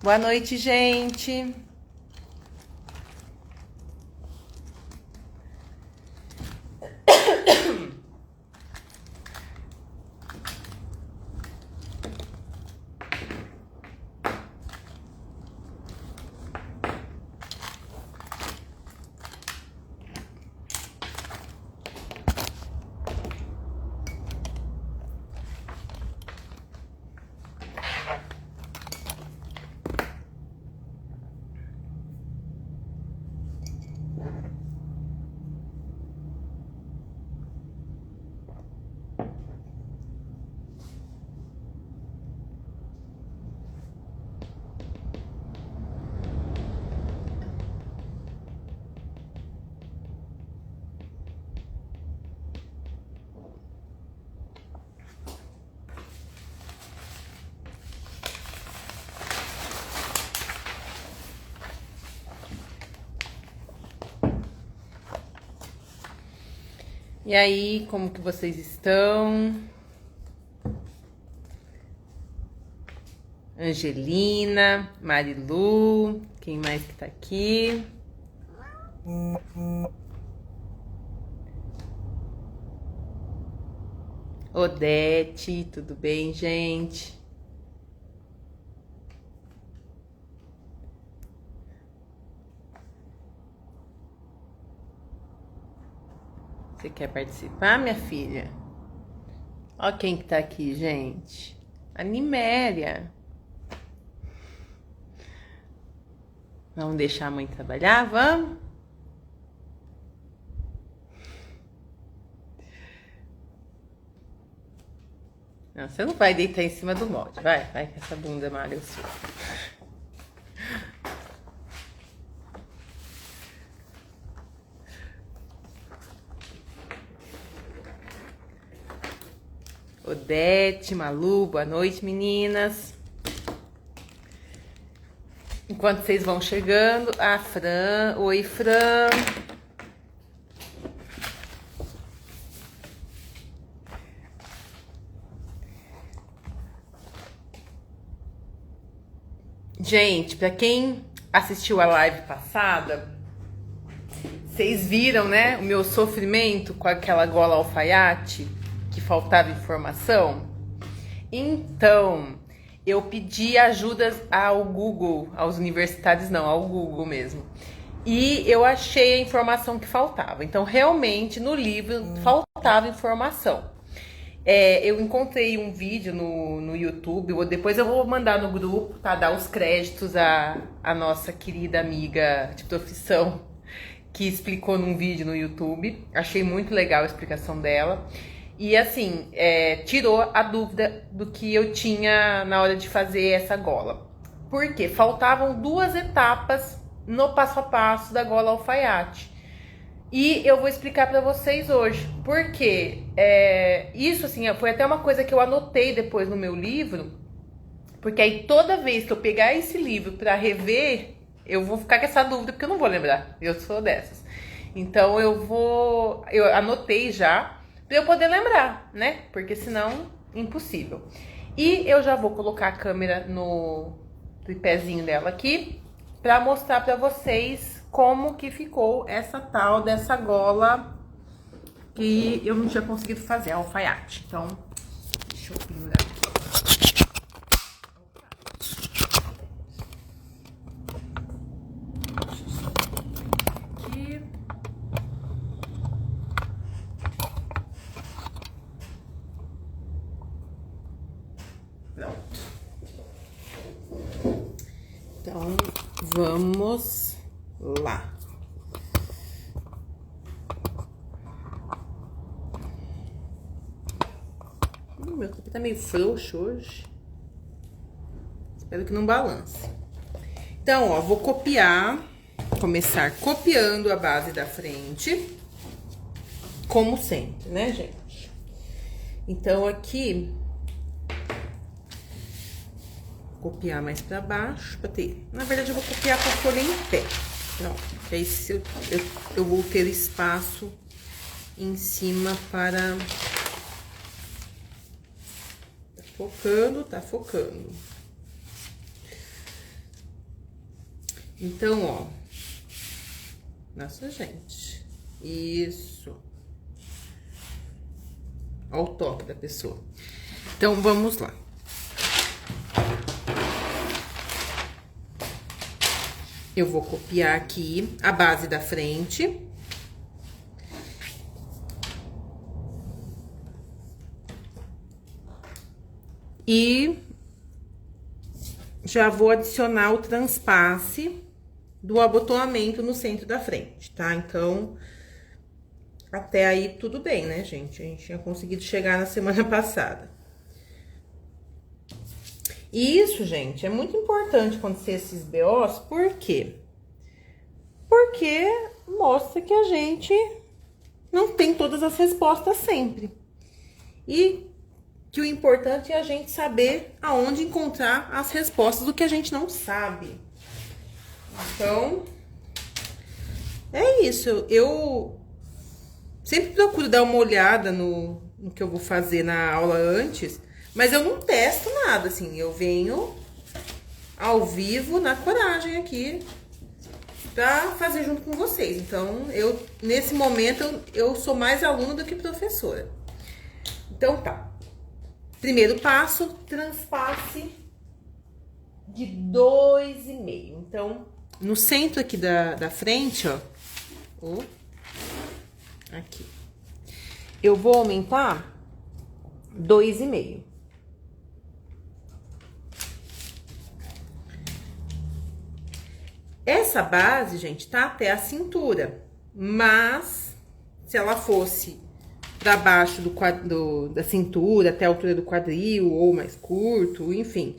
Boa noite, gente. E aí, como que vocês estão? Angelina, Marilu, quem mais que tá aqui? Odete, tudo bem, gente? Você quer participar, minha filha? Ó quem que tá aqui, gente. A Niméria. Vamos deixar a mãe trabalhar? Vamos? Não, você não vai deitar em cima do molde. Vai que essa bunda malha sua. Odete, Malu, boa noite, meninas. Enquanto vocês vão chegando, a Fran. Oi, Fran. Gente, para quem assistiu a live passada, vocês viram, né, o meu sofrimento com aquela gola alfaiate, que faltava informação? Então, eu pedi ajuda ao Google, aos universitários não, ao Google mesmo. E eu achei a informação que faltava. Então, realmente, no livro faltava informação. Eu encontrei um vídeo no YouTube, depois eu vou mandar no grupo, tá? Dar os créditos à nossa querida amiga de profissão, que explicou num vídeo no YouTube. Achei muito legal a explicação dela. E assim, tirou a dúvida do que eu tinha na hora de fazer essa gola. Porque faltavam 2 etapas no passo a passo da gola alfaiate. E eu vou explicar pra vocês hoje. Porque isso assim, foi até uma coisa que eu anotei depois no meu livro. Porque aí toda vez que eu pegar esse livro pra rever, eu vou ficar com essa dúvida, porque eu não vou lembrar. Eu sou dessas. Então eu anotei já, pra eu poder lembrar, né? Porque senão, impossível. E eu já vou colocar a câmera no tripézinho dela aqui, pra mostrar pra vocês como que ficou essa tal dessa gola que eu não tinha conseguido fazer, a alfaiate. Então, deixa eu pendurar aqui. Aqui. Pronto. Então, vamos lá. Meu corpo tá meio frouxo hoje. Espero que não balance. Então, ó, vou começar copiando a base da frente, como sempre, né, gente? Então, aqui, copiar mais pra baixo, pra ter... Na verdade, eu vou copiar com a folha em pé. Pronto, que aí eu vou ter espaço em cima para Focando, tá focando. Então, ó. Nossa, gente. Isso. Ó o toque da pessoa. Então, vamos lá. Eu vou copiar aqui a base da frente. E já vou adicionar o transpasse do abotoamento no centro da frente, tá? Então, até aí tudo bem, né, gente? A gente tinha conseguido chegar na semana passada. E isso, gente, é muito importante acontecer esses BOs, por quê? Porque mostra que a gente não tem todas as respostas sempre. E que o importante é a gente saber aonde encontrar as respostas do que a gente não sabe. Então, é isso. Eu sempre procuro dar uma olhada no que eu vou fazer na aula antes, mas eu não testo nada, assim. Eu venho ao vivo, na coragem aqui, pra fazer junto com vocês. Então, nesse momento, eu sou mais aluna do que professora. Então, tá. Primeiro passo, transpasse de 2,5. Então, no centro aqui da frente, ó. Aqui. Eu vou aumentar 2,5. Essa base, gente, tá até a cintura. Mas, se ela fosse para baixo da cintura, até a altura do quadril, ou mais curto, enfim.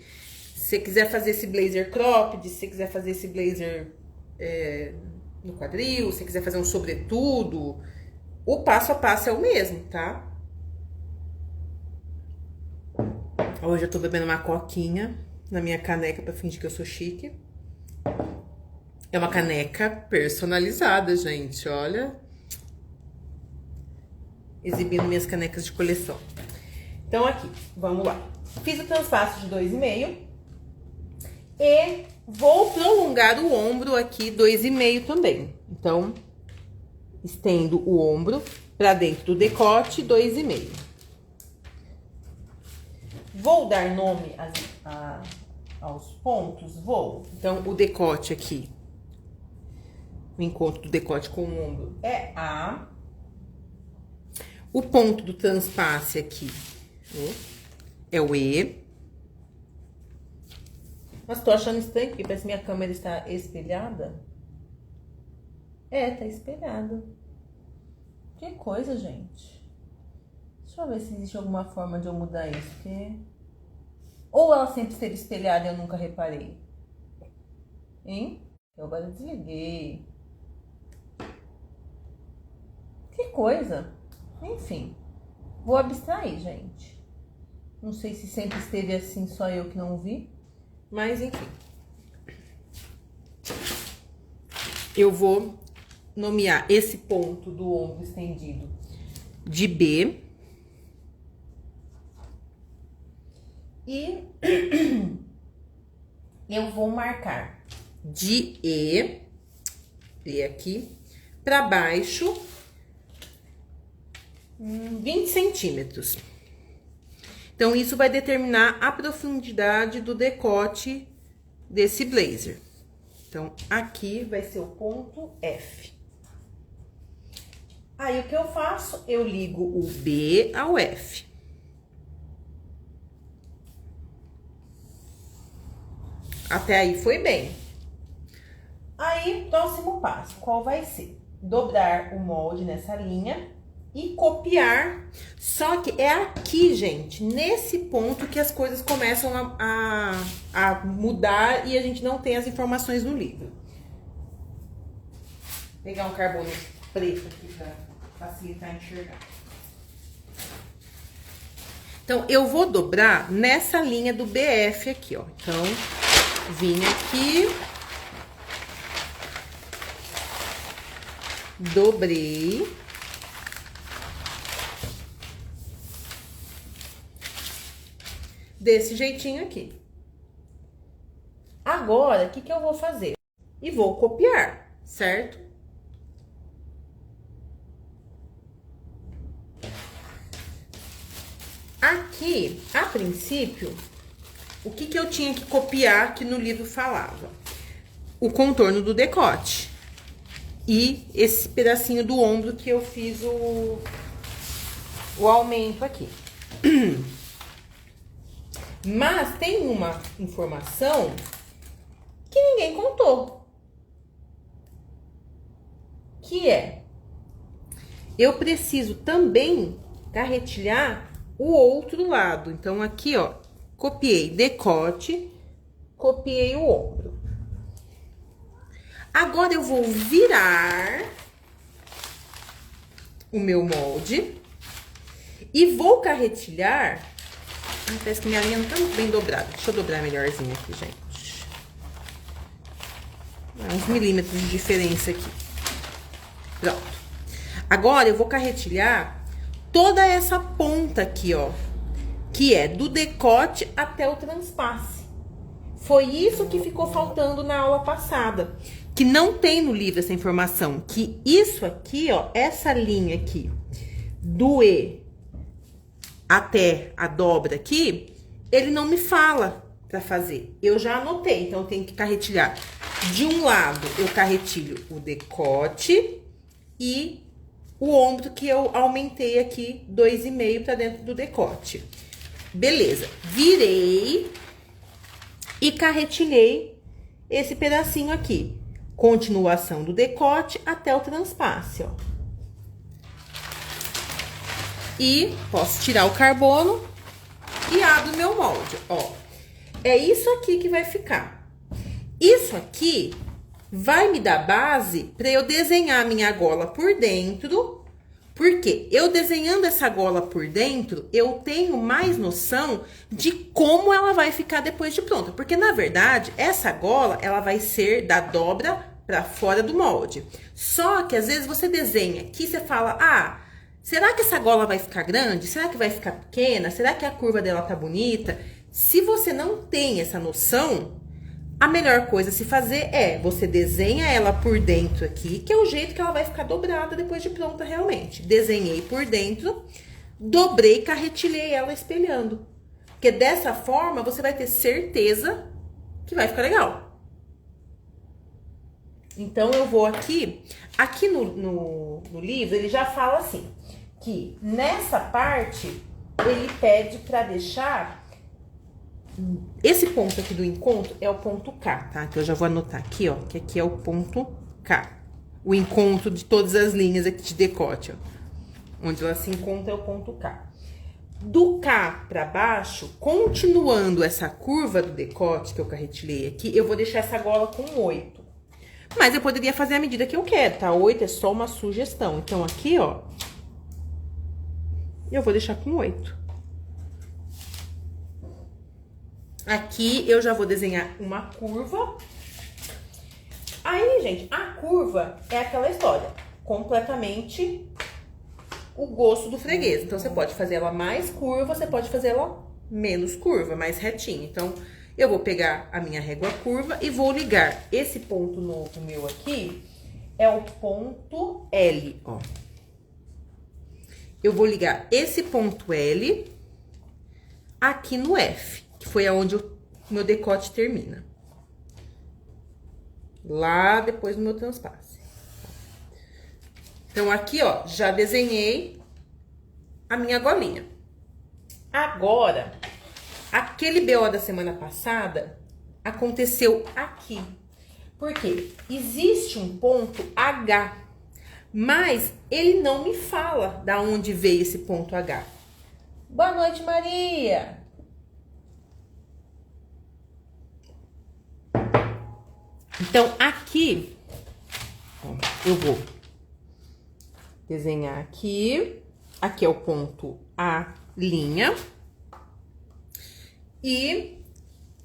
Se você quiser fazer esse blazer cropped, se você quiser fazer esse blazer no quadril, se você quiser fazer um sobretudo, o passo a passo é o mesmo, tá? Hoje eu tô bebendo uma coquinha na minha caneca pra fingir que eu sou chique. É uma caneca personalizada, gente, olha. Exibindo minhas canecas de coleção. Então, aqui, vamos lá. Fiz o transpasse de 2,5. E vou prolongar o ombro aqui 2,5 também. Então, estendo o ombro pra dentro do decote 2,5. Vou dar nome aos pontos? Vou. Então, o decote aqui, o encontro do decote com o ombro é A. O ponto do transpasse aqui é o E. Mas tô achando estranho, porque parece que minha câmera está espelhada. É, tá espelhada. Que coisa, gente. Deixa eu ver se existe alguma forma de eu mudar isso, porque... Ou ela sempre esteve espelhada e eu nunca reparei. Hein? Eu agora desliguei. Que coisa. Enfim, vou abstrair, gente. Não sei se sempre esteve assim, só eu que não vi. Mas, enfim. Eu vou nomear esse ponto do ombro estendido de B. E eu vou marcar de E aqui, para baixo, 20 centímetros. Então, isso vai determinar a profundidade do decote desse blazer. Então, aqui vai ser o ponto F. Aí, o que eu faço? Eu ligo o B ao F. Até aí foi bem. Aí, próximo passo, qual vai ser? Dobrar o molde nessa linha e copiar. Só que é aqui, gente, nesse ponto que as coisas começam a mudar e a gente não tem as informações no livro. Vou pegar um carbono preto aqui para facilitar enxergar. Então, eu vou dobrar nessa linha do BF aqui, ó. Então, vim aqui, dobrei, desse jeitinho aqui. Agora, o que eu vou fazer? E vou copiar, certo? Aqui, a princípio, o que eu tinha que copiar que no livro falava? O contorno do decote. E esse pedacinho do ombro que eu fiz o aumento aqui. Mas tem uma informação que ninguém contou. Que é, eu preciso também carretilhar o outro lado. Então, aqui, ó, copiei decote, copiei o ombro. Agora, eu vou virar o meu molde e vou carretilhar. Parece que minha linha não tá muito bem dobrada. Deixa eu dobrar melhorzinho aqui, gente. Uns milímetros de diferença aqui. Pronto. Agora, eu vou carretilhar toda essa ponta aqui, ó, que é do decote até o transpasse. Foi isso que ficou faltando na aula passada, que não tem no livro essa informação, que isso aqui, ó, essa linha aqui, do E até a dobra aqui, ele não me fala pra fazer. Eu já anotei, então eu tenho que carretilhar. De um lado, eu carretilho o decote e o ombro que eu aumentei aqui 2,5 para dentro do decote. Beleza, virei e carretilhei esse pedacinho aqui. Continuação do decote até o transpasse, ó. E posso tirar o carbono e abro meu molde, ó. É isso aqui que vai ficar. Isso aqui vai me dar base para eu desenhar minha gola por dentro, porque eu desenhando essa gola por dentro, eu tenho mais noção de como ela vai ficar depois de pronta. Porque, na verdade, essa gola, ela vai ser da dobra para fora do molde. Só que, às vezes, você desenha aqui, você fala, ah, será que essa gola vai ficar grande? Será que vai ficar pequena? Será que a curva dela tá bonita? Se você não tem essa noção, a melhor coisa a se fazer é, você desenha ela por dentro aqui, que é o jeito que ela vai ficar dobrada depois de pronta realmente. Desenhei por dentro, dobrei, carretilhei ela espelhando. Porque dessa forma, você vai ter certeza que vai ficar legal. Então, eu vou aqui no livro, ele já fala assim, que nessa parte, ele pede para deixar... Esse ponto aqui do encontro é o ponto K, tá? Então, eu já vou anotar aqui, ó, que aqui é o ponto K. O encontro de todas as linhas aqui de decote, ó. Onde ela se encontra é o ponto K. Do K pra baixo, continuando essa curva do decote que eu carretilhei aqui, eu vou deixar essa gola com 8. Mas eu poderia fazer a medida que eu quero, tá? 8 é só uma sugestão. Então, aqui, ó, eu vou deixar com 8. Aqui, eu já vou desenhar uma curva. Aí, gente, a curva é aquela história. Completamente o gosto do freguês. Então, você pode fazer ela mais curva, você pode fazer ela menos curva, mais retinha. Então, eu vou pegar a minha régua curva e vou ligar. Esse ponto novo meu aqui é o ponto L, ó. Eu vou ligar esse ponto L aqui no F, que foi aonde o meu decote termina. Lá depois do meu transpasse. Então, aqui, ó, já desenhei a minha golinha. Agora, aquele BO da semana passada aconteceu aqui. Porque existe um ponto H, mas ele não me fala da onde veio esse ponto H. Boa noite, Maria! Então, aqui, ó, eu vou desenhar aqui. Aqui é o ponto A'. E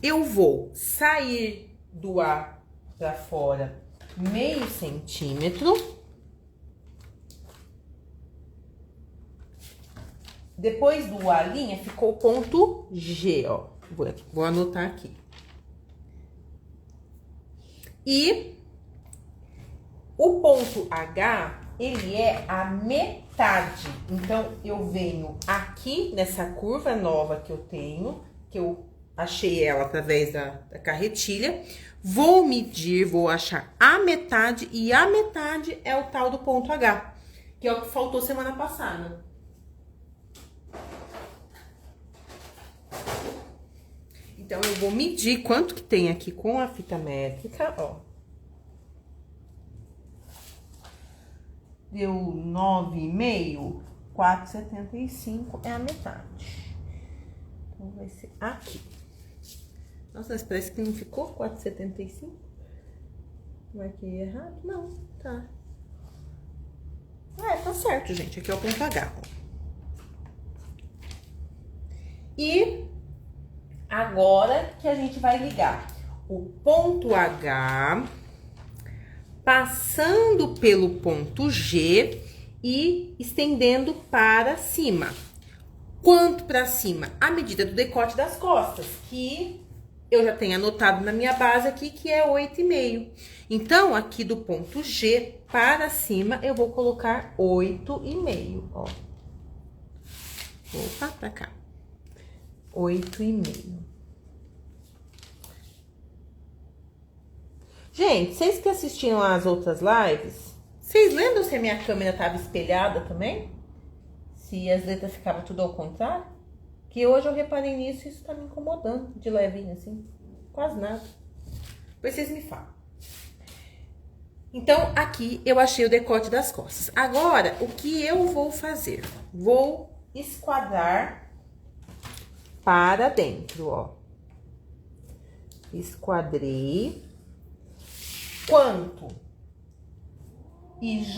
eu vou sair do A pra fora meio centímetro. Depois do A' ficou o ponto G, ó. Vou anotar aqui. E o ponto H, ele é a metade. Então, eu venho aqui nessa curva nova que eu tenho, que eu achei ela através da carretilha. Vou medir, vou achar a metade, e a metade é o tal do ponto H, que é o que faltou semana passada. Então, eu vou medir quanto que tem aqui com a fita métrica, ó. Deu 9,5, 4,75 é a metade. Então, vai ser aqui. Nossa, mas parece que não ficou 4,75. Marquei errado? Não, tá. Tá certo, gente. Aqui é o ponto H. E agora que a gente vai ligar o ponto H passando pelo ponto G e estendendo para cima. Quanto para cima? A medida do decote das costas, que eu já tenho anotado na minha base aqui, que é 8,5. Então, aqui do ponto G para cima, eu vou colocar 8,5, ó. Opa, pra cá. 8,5. Gente, vocês que assistiram às outras lives, vocês lembram se a minha câmera estava espelhada também? Se as letras ficavam tudo ao contrário? Que hoje eu reparei nisso e isso tá me incomodando de levinho assim. Quase nada. Depois vocês me falam. Então, aqui eu achei o decote das costas. Agora, o que eu vou fazer? Vou esquadrar para dentro, ó. Esquadrei. Quanto? IJ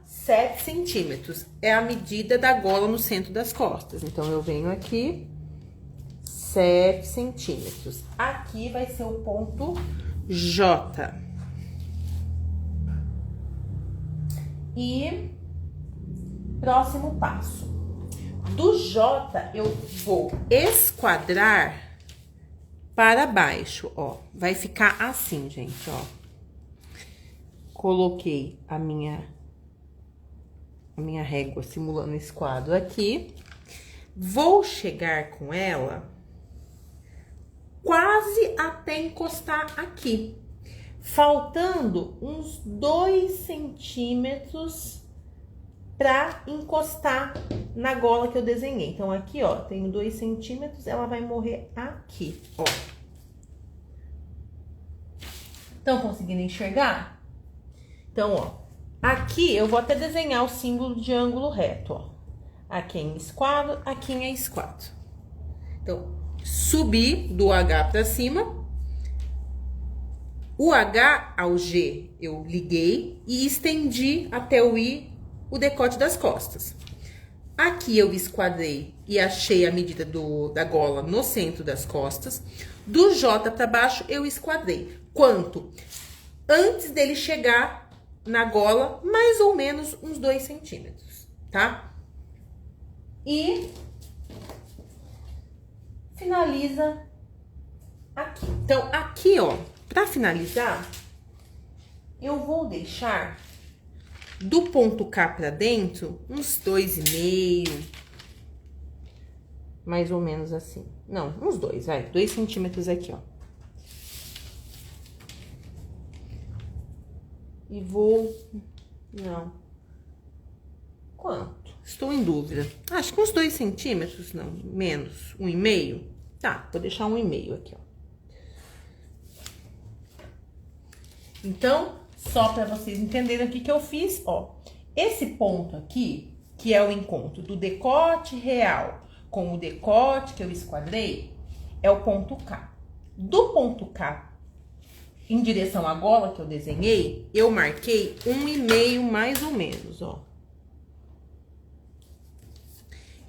7 centímetros. É a medida da gola no centro das costas. Então, eu venho aqui, 7 centímetros. Aqui vai ser o ponto J. E próximo passo. Do J, eu vou esquadrar para baixo, ó. Vai ficar assim, gente, ó. Coloquei a minha régua simulando esse quadro aqui. Vou chegar com ela quase até encostar aqui. Faltando uns 2 centímetros para encostar na gola que eu desenhei. Então, aqui, ó, tenho 2 centímetros, ela vai morrer aqui, ó. Estão conseguindo enxergar? Então, ó, aqui eu vou até desenhar o símbolo de ângulo reto, ó. Aqui em esquadro, aqui em esquadro. Então, subi do H para cima. O H ao G eu liguei e estendi até o I o decote das costas. Aqui eu esquadrei e achei a medida da gola no centro das costas. Do J para baixo eu esquadrei. Quanto? Antes dele chegar na gola, mais ou menos uns 2 centímetros, tá? E finaliza aqui. Então, aqui, ó, pra finalizar, eu vou deixar do ponto K pra dentro uns 2,5, mais ou menos assim. Não, uns 2, vai, 2 centímetros aqui, ó. E vou... Não. Quanto? Estou em dúvida. Acho que uns 2 centímetros, não, menos. 1,5? Tá, vou deixar 1,5 aqui, ó. Então, só para vocês entenderem o que eu fiz, ó. Esse ponto aqui, que é o encontro do decote real com o decote que eu esquadrei, é o ponto K. Do ponto K em direção à gola que eu desenhei, eu marquei 1,5 mais ou menos, ó.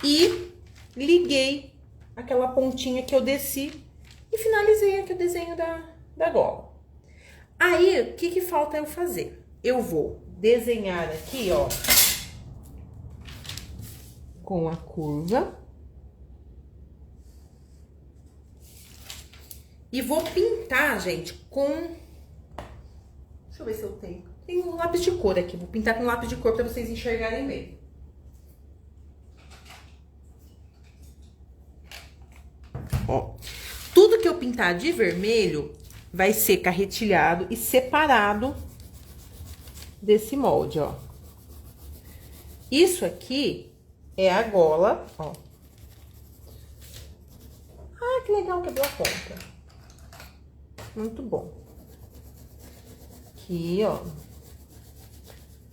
E liguei aquela pontinha que eu desci e finalizei aqui o desenho da gola. Aí, o que falta eu fazer? Eu vou desenhar aqui, ó, com a curva. E vou pintar, gente, com... Deixa eu ver se eu tenho. Tem um lápis de cor aqui. Vou pintar com lápis de cor pra vocês enxergarem bem. Ó. Tudo que eu pintar de vermelho vai ser carretilhado e separado desse molde, ó. Isso aqui é a gola, ó. Ah, que legal, quebrou a ponta. Muito bom. Aqui, ó.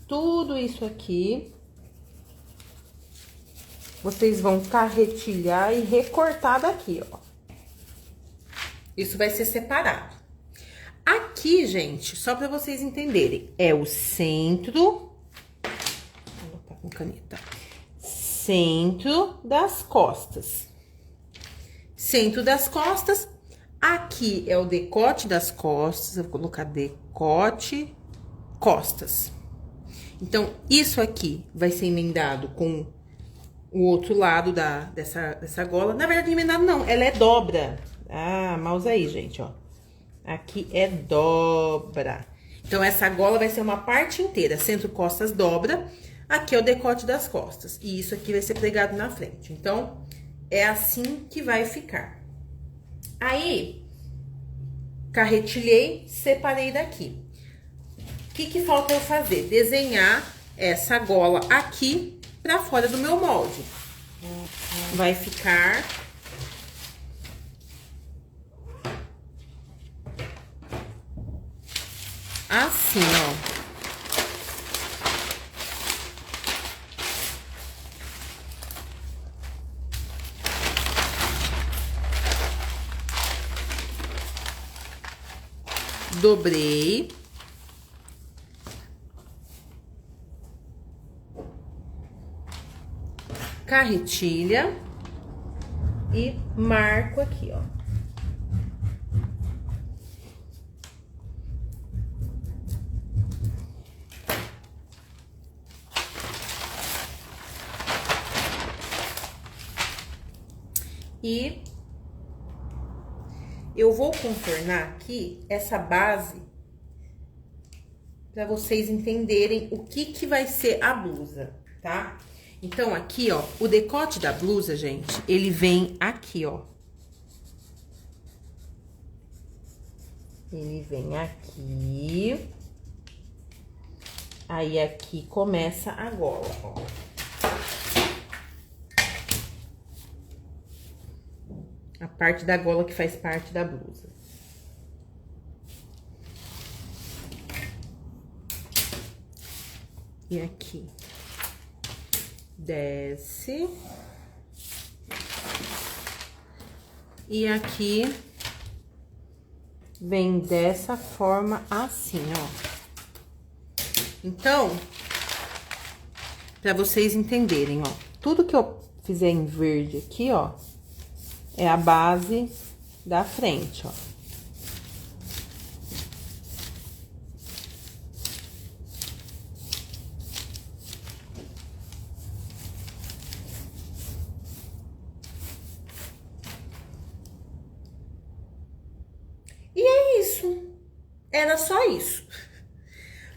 Tudo isso aqui, vocês vão carretilhar e recortar daqui, ó. Isso vai ser separado. Aqui, gente, só pra vocês entenderem, é o centro... Vou botar com caneta. Centro das costas. Centro das costas. Aqui é o decote das costas. Eu vou colocar decote, costas. Então, isso aqui vai ser emendado com o outro lado dessa gola. Na verdade, emendado não, ela é dobra. Ah, mouse aí, gente, ó. Aqui é dobra. Então, essa gola vai ser uma parte inteira. Centro, costas, dobra. Aqui é o decote das costas. E isso aqui vai ser pregado na frente. Então, é assim que vai ficar. Aí, carretilhei, separei daqui. O que falta eu fazer? Desenhar essa gola aqui pra fora do meu molde. Vai ficar... assim, ó. Dobrei. Carretilha. E marco aqui, ó. E eu vou contornar aqui essa base para vocês entenderem o que vai ser a blusa, tá? Então, aqui, ó, o decote da blusa, gente, ele vem aqui, ó. Ele vem aqui. Aí, aqui começa a gola, ó. A parte da gola que faz parte da blusa. E aqui. Desce. E aqui vem dessa forma assim, ó. Então, pra vocês entenderem, ó. Tudo que eu fizer em verde aqui, ó, é a base da frente, ó. E é isso. Era só isso.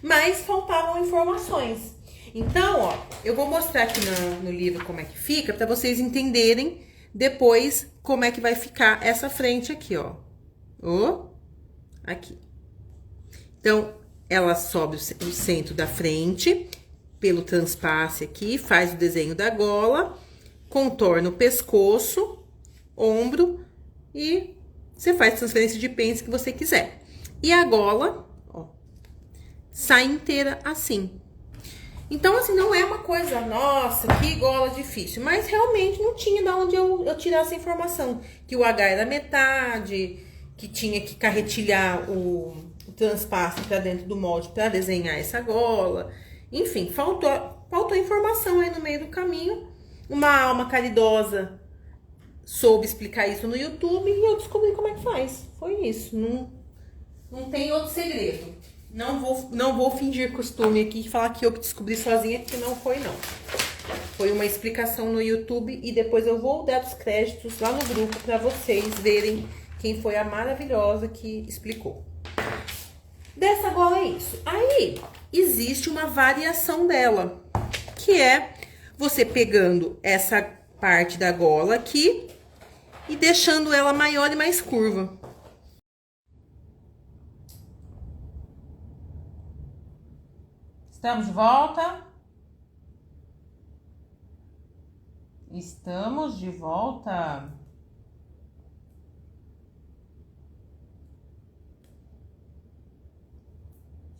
Mas faltavam informações. Então, ó, eu vou mostrar aqui no livro como é que fica, pra vocês entenderem depois como é que vai ficar essa frente aqui, ó. Ó, aqui. Então, ela sobe o centro da frente, pelo transpasse aqui, faz o desenho da gola, contorna o pescoço, ombro e você faz a transferência de pence que você quiser. E a gola, ó, sai inteira assim. Então, assim, não é uma coisa, nossa, que gola difícil. Mas, realmente, não tinha de onde eu tirar essa informação. Que o H era metade, que tinha que carretilhar o transpasse pra dentro do molde pra desenhar essa gola. Enfim, faltou informação aí no meio do caminho. Uma alma caridosa soube explicar isso no YouTube e eu descobri como é que faz. Foi isso, não tem outro segredo. Não vou fingir costume aqui e falar que eu descobri sozinha, porque não foi, não. Foi uma explicação no YouTube e depois eu vou dar os créditos lá no grupo pra vocês verem quem foi a maravilhosa que explicou. Dessa gola é isso. Aí, existe uma variação dela, que é você pegando essa parte da gola aqui e deixando ela maior e mais curva. Estamos de volta. Estamos de volta.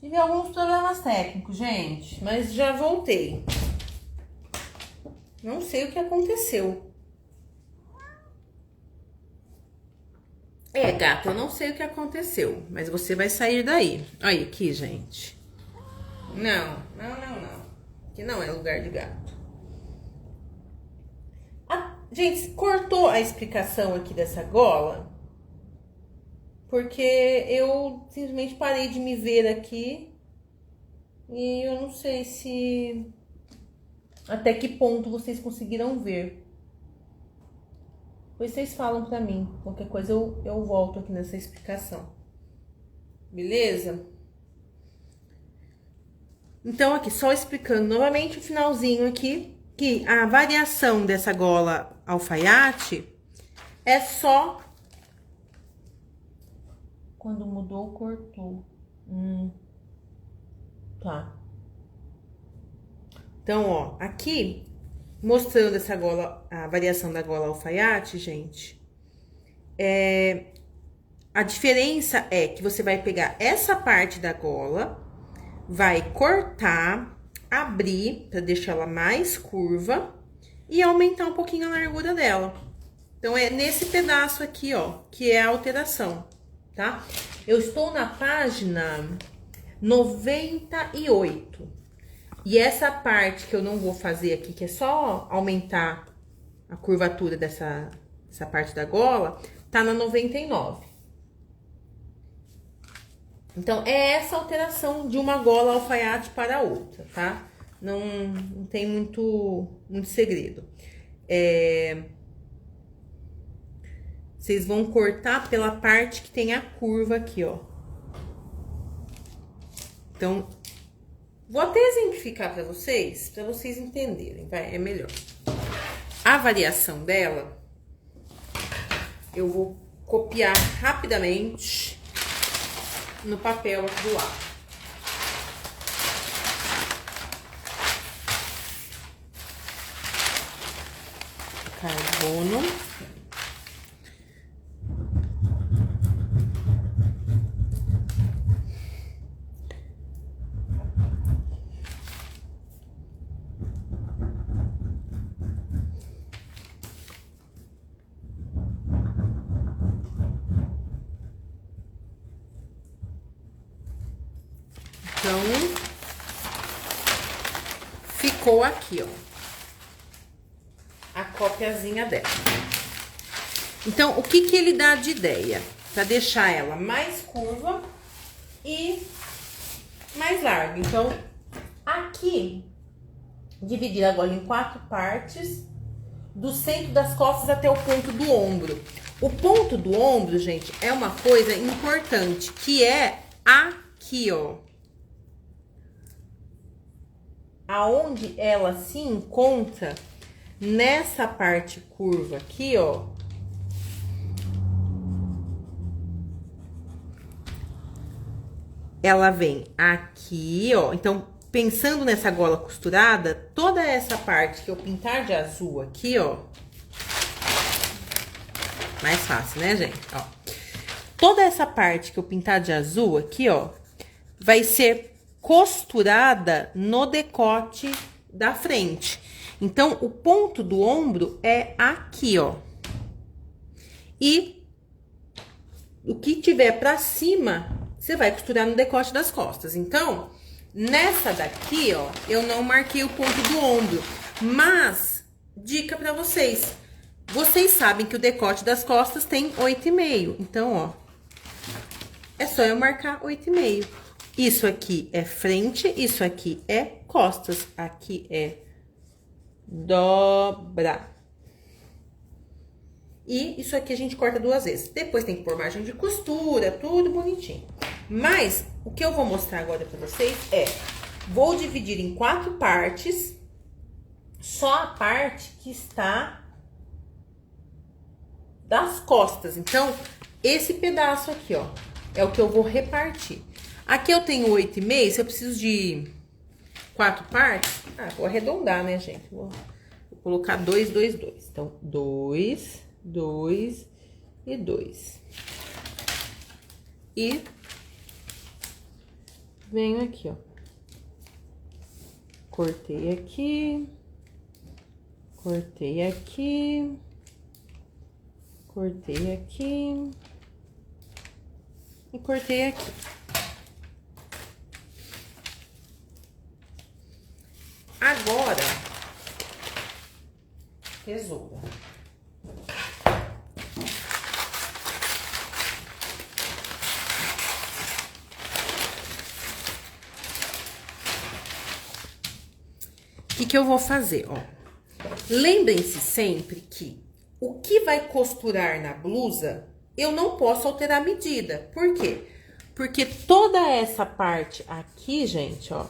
Tive alguns problemas técnicos, gente, mas já voltei. Não sei o que aconteceu. É, gato, eu não sei o que aconteceu, mas você vai sair daí. Olha aqui, gente. Não. Aqui não é lugar de gato. Gente, cortou a explicação aqui dessa gola, porque eu simplesmente parei de me ver aqui e eu não sei se até que ponto vocês conseguiram ver. Depois vocês falam pra mim, qualquer coisa eu volto aqui nessa explicação. Beleza? Então aqui, só explicando novamente o finalzinho aqui, que a variação dessa gola alfaiate é só quando mudou, cortou. Tá. Então, ó, aqui mostrando essa gola, a variação da gola alfaiate, gente. A diferença é que você vai pegar essa parte da gola, vai cortar, abrir para deixar ela mais curva e aumentar um pouquinho a largura dela. Então, é nesse pedaço aqui, ó, que é a alteração, tá? Eu estou na página 98. E essa parte que eu não vou fazer aqui, que é só aumentar a curvatura dessa parte da gola, tá na 99. Então, é essa alteração de uma gola alfaiate para outra, tá? Não tem muito segredo. Vocês vão cortar pela parte que tem a curva aqui, ó. Então, vou até exemplificar para vocês entenderem, vai, é melhor. A variação dela, eu vou copiar rapidamente no papel aqui do lado. Carbono. Então, ficou aqui, ó, a copiazinha dela. Então, o que ele dá de ideia? Pra deixar ela mais curva e mais larga. Então, aqui, dividir a gola em 4 partes, do centro das costas até o ponto do ombro. O ponto do ombro, gente, é uma coisa importante, que é aqui, ó. Aonde ela se encontra nessa parte curva aqui, ó. Ela vem aqui, ó. Então, pensando nessa gola costurada, toda essa parte que eu pintar de azul aqui, ó. Mais fácil, né, gente? Ó. Toda essa parte que eu pintar de azul aqui, ó, vai ser costurada no decote da frente. Então, o ponto do ombro é aqui, ó. E o que tiver pra cima, você vai costurar no decote das costas. Então, nessa daqui, ó, eu não marquei o ponto do ombro. Mas, dica pra vocês. Vocês sabem que o decote das costas tem 8,5. Então, ó, é só eu marcar 8,5. Isso aqui é frente, isso aqui é costas. Aqui é dobra. E isso aqui a gente corta 2 vezes. Depois tem que pôr margem de costura, tudo bonitinho. Mas, o que eu vou mostrar agora pra vocês é... Vou dividir em 4 partes. Só a parte que está das costas. Então, esse pedaço aqui, ó, é o que eu vou repartir. Aqui eu tenho 8,5, se eu preciso de 4 partes... vou arredondar, né, gente? Vou colocar 2, 2, 2. Então, 2, 2 e 2. E venho aqui, ó. Cortei aqui. Cortei aqui. Cortei aqui. E cortei aqui. Agora, tesoura. O que eu vou fazer, ó? Lembrem-se sempre que o que vai costurar na blusa, eu não posso alterar a medida. Por quê? Porque toda essa parte aqui, gente, ó,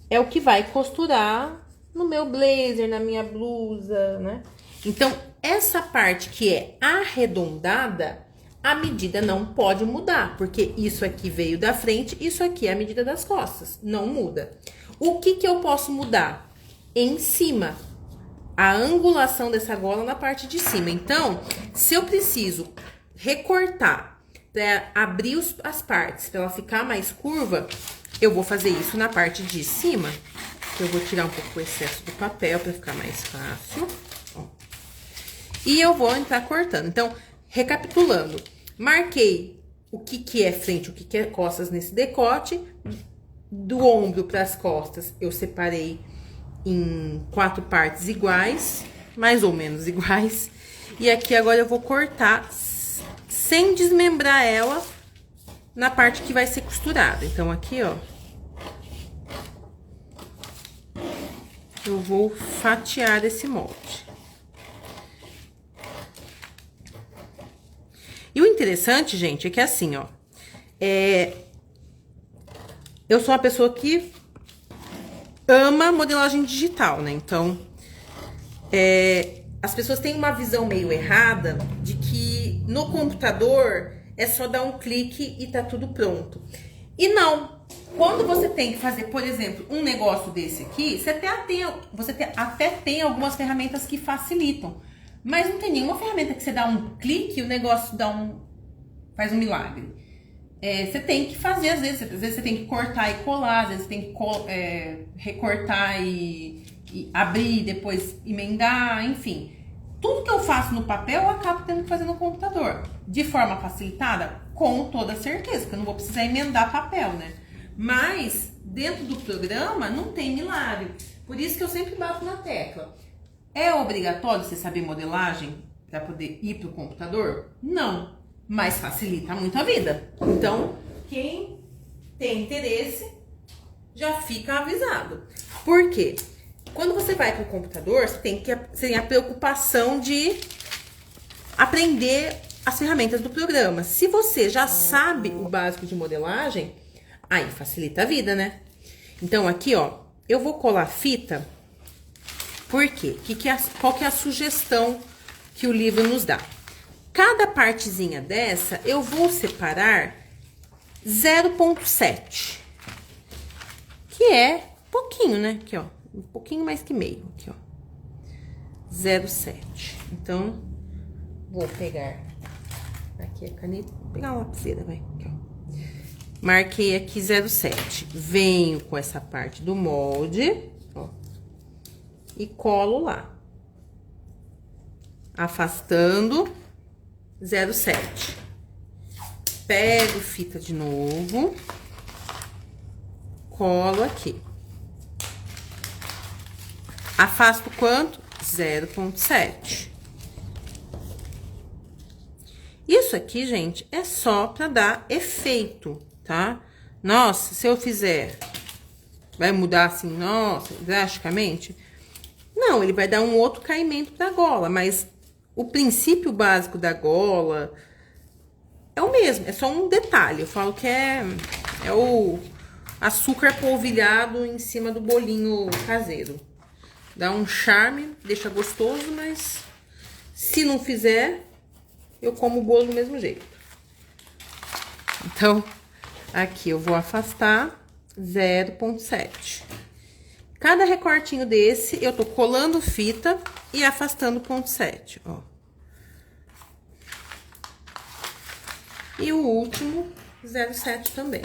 é o que vai costurar no meu blazer, na minha blusa, né? Então, essa parte que é arredondada, a medida não pode mudar, porque isso aqui veio da frente, isso aqui é a medida das costas, não muda. O que eu posso mudar? Em cima, a angulação dessa gola na parte de cima. Então, se eu preciso recortar para abrir as partes, para ela ficar mais curva, eu vou fazer isso na parte de cima. Eu vou tirar um pouco o excesso do papel para ficar mais fácil. Ó. E eu vou entrar cortando. Então, recapitulando, marquei o que é frente, o que é costas nesse decote. Do ombro para as costas, eu separei em 4 partes iguais, mais ou menos iguais. E aqui agora eu vou cortar sem desmembrar ela na parte que vai ser costurada. Então, aqui, ó, eu vou fatiar esse molde. E o interessante, gente, é que assim, ó, eu sou uma pessoa que ama modelagem digital, né? Então, as pessoas têm uma visão meio errada de que no computador é só dar um clique e tá tudo pronto. E não. Quando você tem que fazer, por exemplo, um negócio desse aqui, você até tem algumas ferramentas que facilitam. Mas não tem nenhuma ferramenta que você dá um clique e o negócio faz um milagre. Você tem que fazer, às vezes você tem que cortar e colar, às vezes você tem que recortar e abrir, depois emendar, enfim. Tudo que eu faço no papel, eu acabo tendo que fazer no computador. De forma facilitada? Com toda certeza, porque eu não vou precisar emendar papel, né? Mas, dentro do programa, não tem milagre. Por isso que eu sempre bato na tecla. É obrigatório você saber modelagem para poder ir para o computador? Não. Mas facilita muito a vida. Então, quem tem interesse já fica avisado. Por quê? Quando você vai para o computador, você tem a preocupação de aprender as ferramentas do programa. Se você já sabe o básico de modelagem, aí facilita a vida, né? Então, aqui, ó, eu vou colar fita. Por quê? Qual que é a sugestão que o livro nos dá? Cada partezinha dessa, eu vou separar 0,7. Que é pouquinho, né? Aqui, ó. Um pouquinho mais que meio. Aqui, ó. 0,7. Então, vou pegar aqui a caneta. Vou pegar uma lapiseira, vai. Aqui, ó. Marquei aqui 0,7. Venho com essa parte do molde, ó. E colo lá. Afastando 0,7. Pego fita de novo. Colo aqui. Afasto quanto? 0,7. Isso aqui, gente, é só pra dar efeito, tá? Nossa, se eu fizer, vai mudar assim, nossa, drasticamente? Não, ele vai dar um outro caimento pra gola, mas o princípio básico da gola é o mesmo, é só um detalhe. Eu falo que é o açúcar polvilhado em cima do bolinho caseiro. Dá um charme, deixa gostoso, mas se não fizer, eu como o bolo do mesmo jeito. Então, aqui eu vou afastar 0,7. Cada recortinho desse, eu tô colando fita e afastando 0,7, ó. E o último, 0,7 também.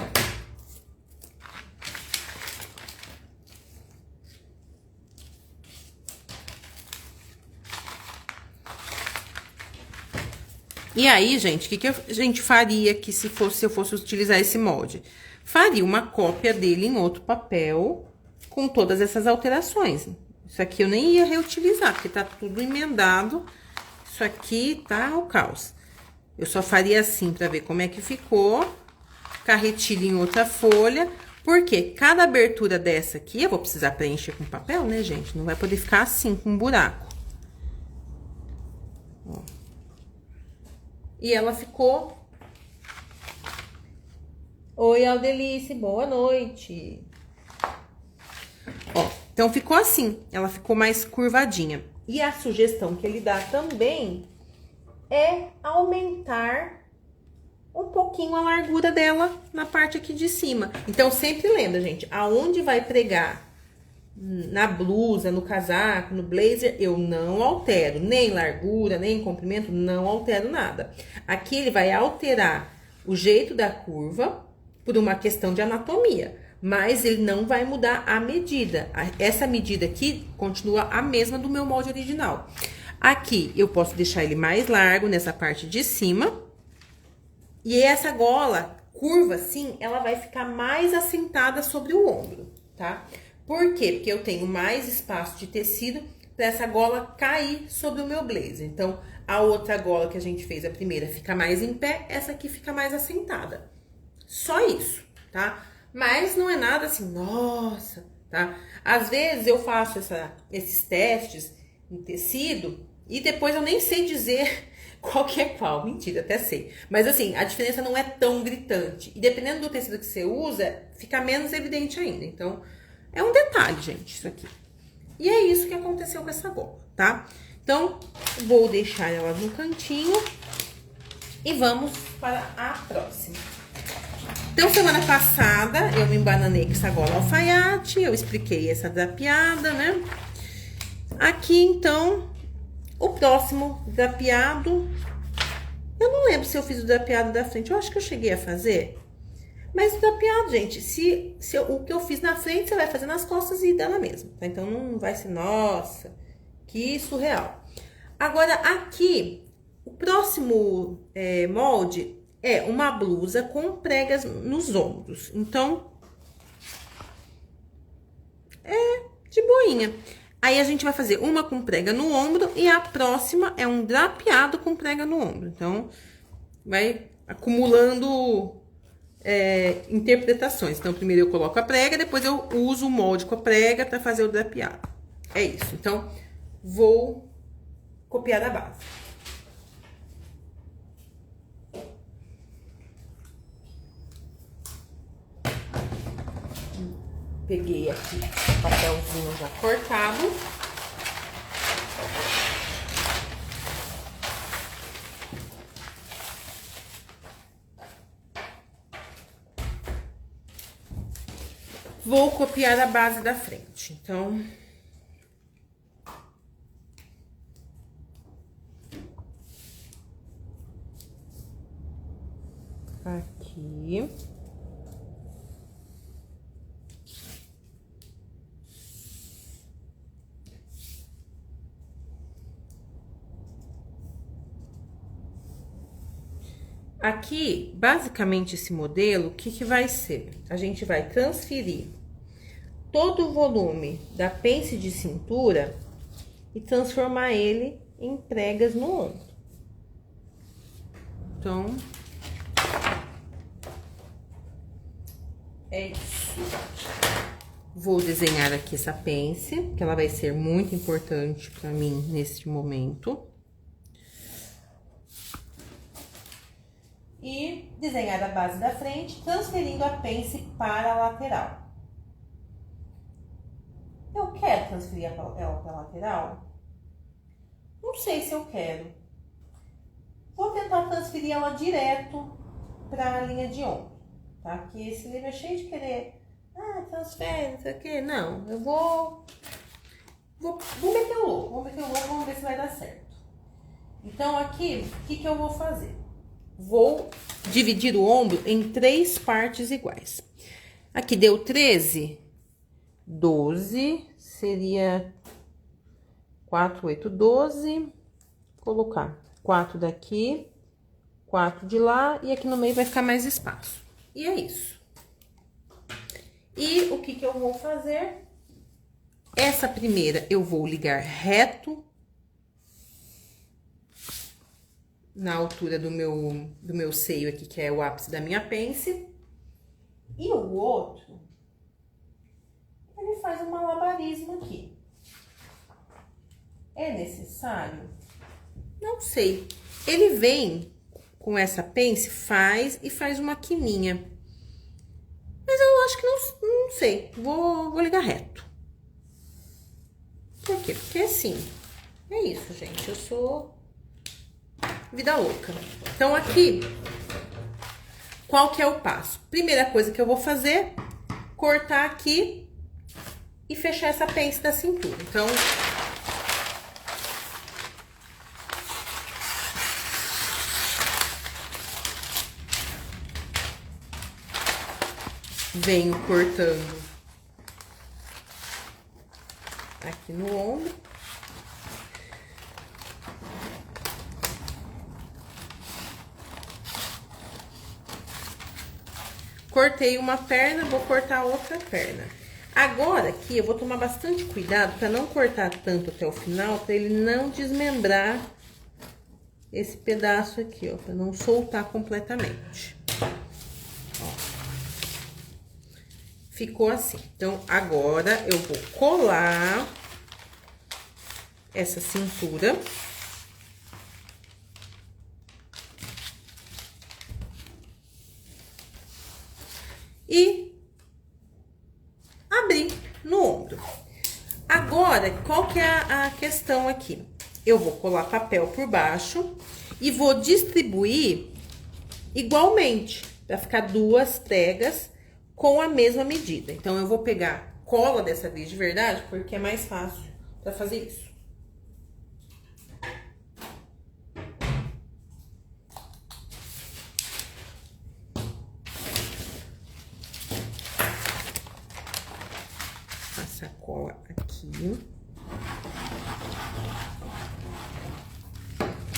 E aí, gente, o que a gente faria aqui se eu fosse utilizar esse molde? Faria uma cópia dele em outro papel com todas essas alterações. Isso aqui eu nem ia reutilizar, porque tá tudo emendado. Isso aqui tá o caos. Eu só faria assim pra ver como é que ficou. Carretilho em outra folha. Porque cada abertura dessa aqui, eu vou precisar preencher com papel, né, gente? Não vai poder ficar assim, com um buraco. Ó. E ela ficou... Oi, Aldelice, boa noite. Ó, então ficou assim, ela ficou mais curvadinha. E a sugestão que ele dá também é aumentar um pouquinho a largura dela na parte aqui de cima. Então, sempre lembra, gente, aonde vai pregar na blusa, no casaco, no blazer, eu não altero nem largura, nem comprimento, não altero nada. Aqui ele vai alterar o jeito da curva por uma questão de anatomia, mas ele não vai mudar a medida. Essa medida aqui continua a mesma do meu molde original. Aqui eu posso deixar ele mais largo nessa parte de cima. E essa gola curva assim, ela vai ficar mais assentada sobre o ombro, tá? Por quê? Porque eu tenho mais espaço de tecido para essa gola cair sobre o meu blazer. Então, a outra gola que a gente fez, a primeira, fica mais em pé, essa aqui fica mais assentada. Só isso, tá? Mas não é nada assim, nossa, tá? Às vezes eu faço esses testes em tecido e depois eu nem sei dizer qual que é qual. Mentira, até sei. Mas assim, a diferença não é tão gritante. E dependendo do tecido que você usa, fica menos evidente ainda. Então, é um detalhe, gente, isso aqui. E é isso que aconteceu com essa gola, tá? Então, vou deixar ela no cantinho e vamos para a próxima. Então, semana passada, eu me embananei com essa gola alfaiate, eu expliquei essa drapeada, né? Aqui, então, o próximo drapeado, eu não lembro se eu fiz o drapeado da frente, eu acho que eu cheguei a fazer. Mas o drapeado, gente, o que eu fiz na frente, você vai fazer nas costas e dá na mesma, tá? Então, não vai ser, nossa, que surreal. Agora, aqui, o próximo molde é uma blusa com pregas nos ombros. Então, é de boinha. Aí, a gente vai fazer uma com prega no ombro e a próxima é um drapeado com prega no ombro. Então, vai acumulando interpretações. Então, primeiro eu coloco a prega, depois eu uso o molde com a prega para fazer o drapeado. É isso. Então, vou copiar da base. Peguei aqui o papelzinho já cortado. Vou copiar a base da frente, então... Aqui... Aqui, basicamente, esse modelo, o que vai ser? A gente vai transferir todo o volume da pence de cintura e transformar ele em pregas no ombro. Então, é isso. Vou desenhar aqui essa pence, que ela vai ser muito importante para mim neste momento. dividir, desenhar a base da frente, transferindo a pence para a lateral. Eu quero transferir ela para a lateral? Não sei se eu quero. Vou tentar transferir ela direto para a linha de ombro, tá? Porque esse livro é cheio de querer, transfere, não sei o quê. Não, eu vou meter o louco, vamos ver se vai dar certo. Então, aqui, o que eu vou fazer? Vou dividir o ombro em 3 partes iguais. Aqui deu 13, 12, seria 4, 8, 12. Colocar 4 daqui, 4 de lá, e aqui no meio vai ficar mais espaço. E é isso. E o que eu vou fazer? Essa primeira eu vou ligar reto na altura do meu seio aqui, que é o ápice da minha pence. E o outro, ele faz um malabarismo aqui. É necessário? Não sei. Ele vem com essa pence, faz uma quininha. Mas eu acho que não sei. Vou ligar reto. Por quê? Porque assim, é isso, gente. Eu sou vida louca. Então, aqui, qual que é o passo? Primeira coisa que eu vou fazer, cortar aqui e fechar essa pence da cintura. Então, venho cortando aqui no ombro. Cortei uma perna, vou cortar a outra perna. Agora aqui eu vou tomar bastante cuidado para não cortar tanto até o final, para ele não desmembrar esse pedaço aqui, ó, para não soltar completamente. Ficou assim. Então, agora eu vou colar essa cintura. E abrir no ombro. Agora, qual que é a questão aqui? Eu vou colar papel por baixo e vou distribuir igualmente, para ficar 2 pregas com a mesma medida. Então, eu vou pegar cola dessa vez de verdade, porque é mais fácil para fazer isso. Passa a cola aqui.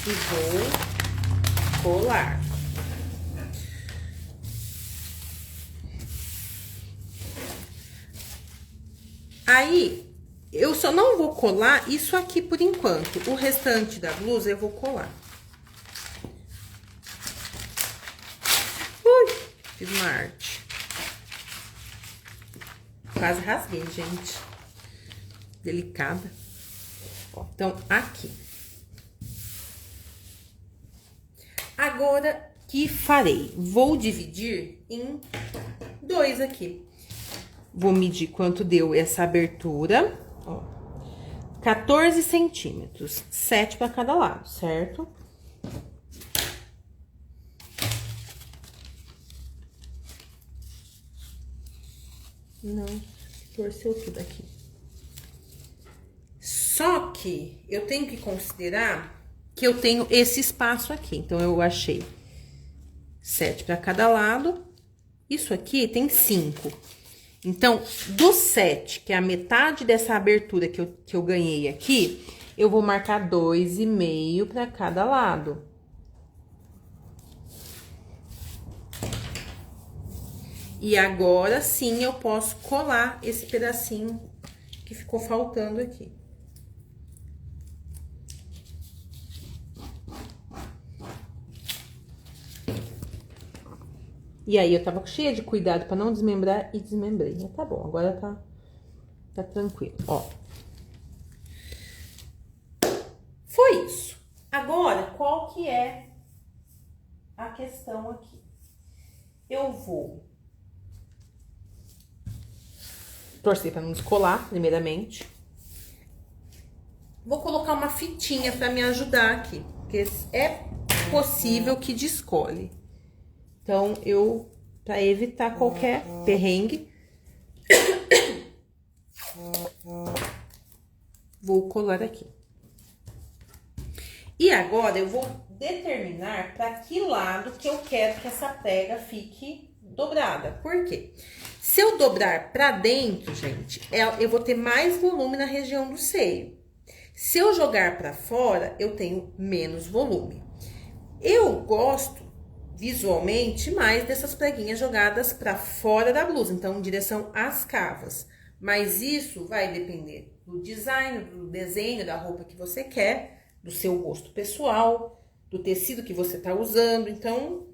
E vou colar. Aí, eu só não vou colar isso aqui por enquanto. O restante da blusa eu vou colar. Ui, fiz uma arte. Quase rasguei, gente. Delicada. Ó, então, aqui. Agora, que farei? Vou dividir em 2 aqui. Vou medir quanto deu essa abertura, ó, 14 centímetros, 7 para cada lado, certo? Não, torceu tudo aqui. Só que eu tenho que considerar que eu tenho esse espaço aqui. Então, eu achei 7 para cada lado. Isso aqui tem 5. Então, do 7, que é a metade dessa abertura que eu ganhei aqui, eu vou marcar 2,5 para cada lado. E agora sim eu posso colar esse pedacinho que ficou faltando aqui. E aí, eu tava cheia de cuidado pra não desmembrar e desmembrei. Mas tá bom, agora tá tranquilo, ó. Foi isso. Agora, qual que é a questão aqui? eu vou torcer para não descolar, primeiramente. Vou colocar uma fitinha para me ajudar aqui, porque é possível que descole. Então, para evitar qualquer perrengue, vou colar aqui. E agora eu vou determinar para que lado que eu quero que essa prega fique dobrada. Por quê? Se eu dobrar para dentro, gente, eu vou ter mais volume na região do seio. Se eu jogar para fora, eu tenho menos volume. Eu gosto visualmente mais dessas preguinhas jogadas para fora da blusa, então em direção às cavas. Mas isso vai depender do design, do desenho da roupa que você quer, do seu gosto pessoal, do tecido que você tá usando. Então,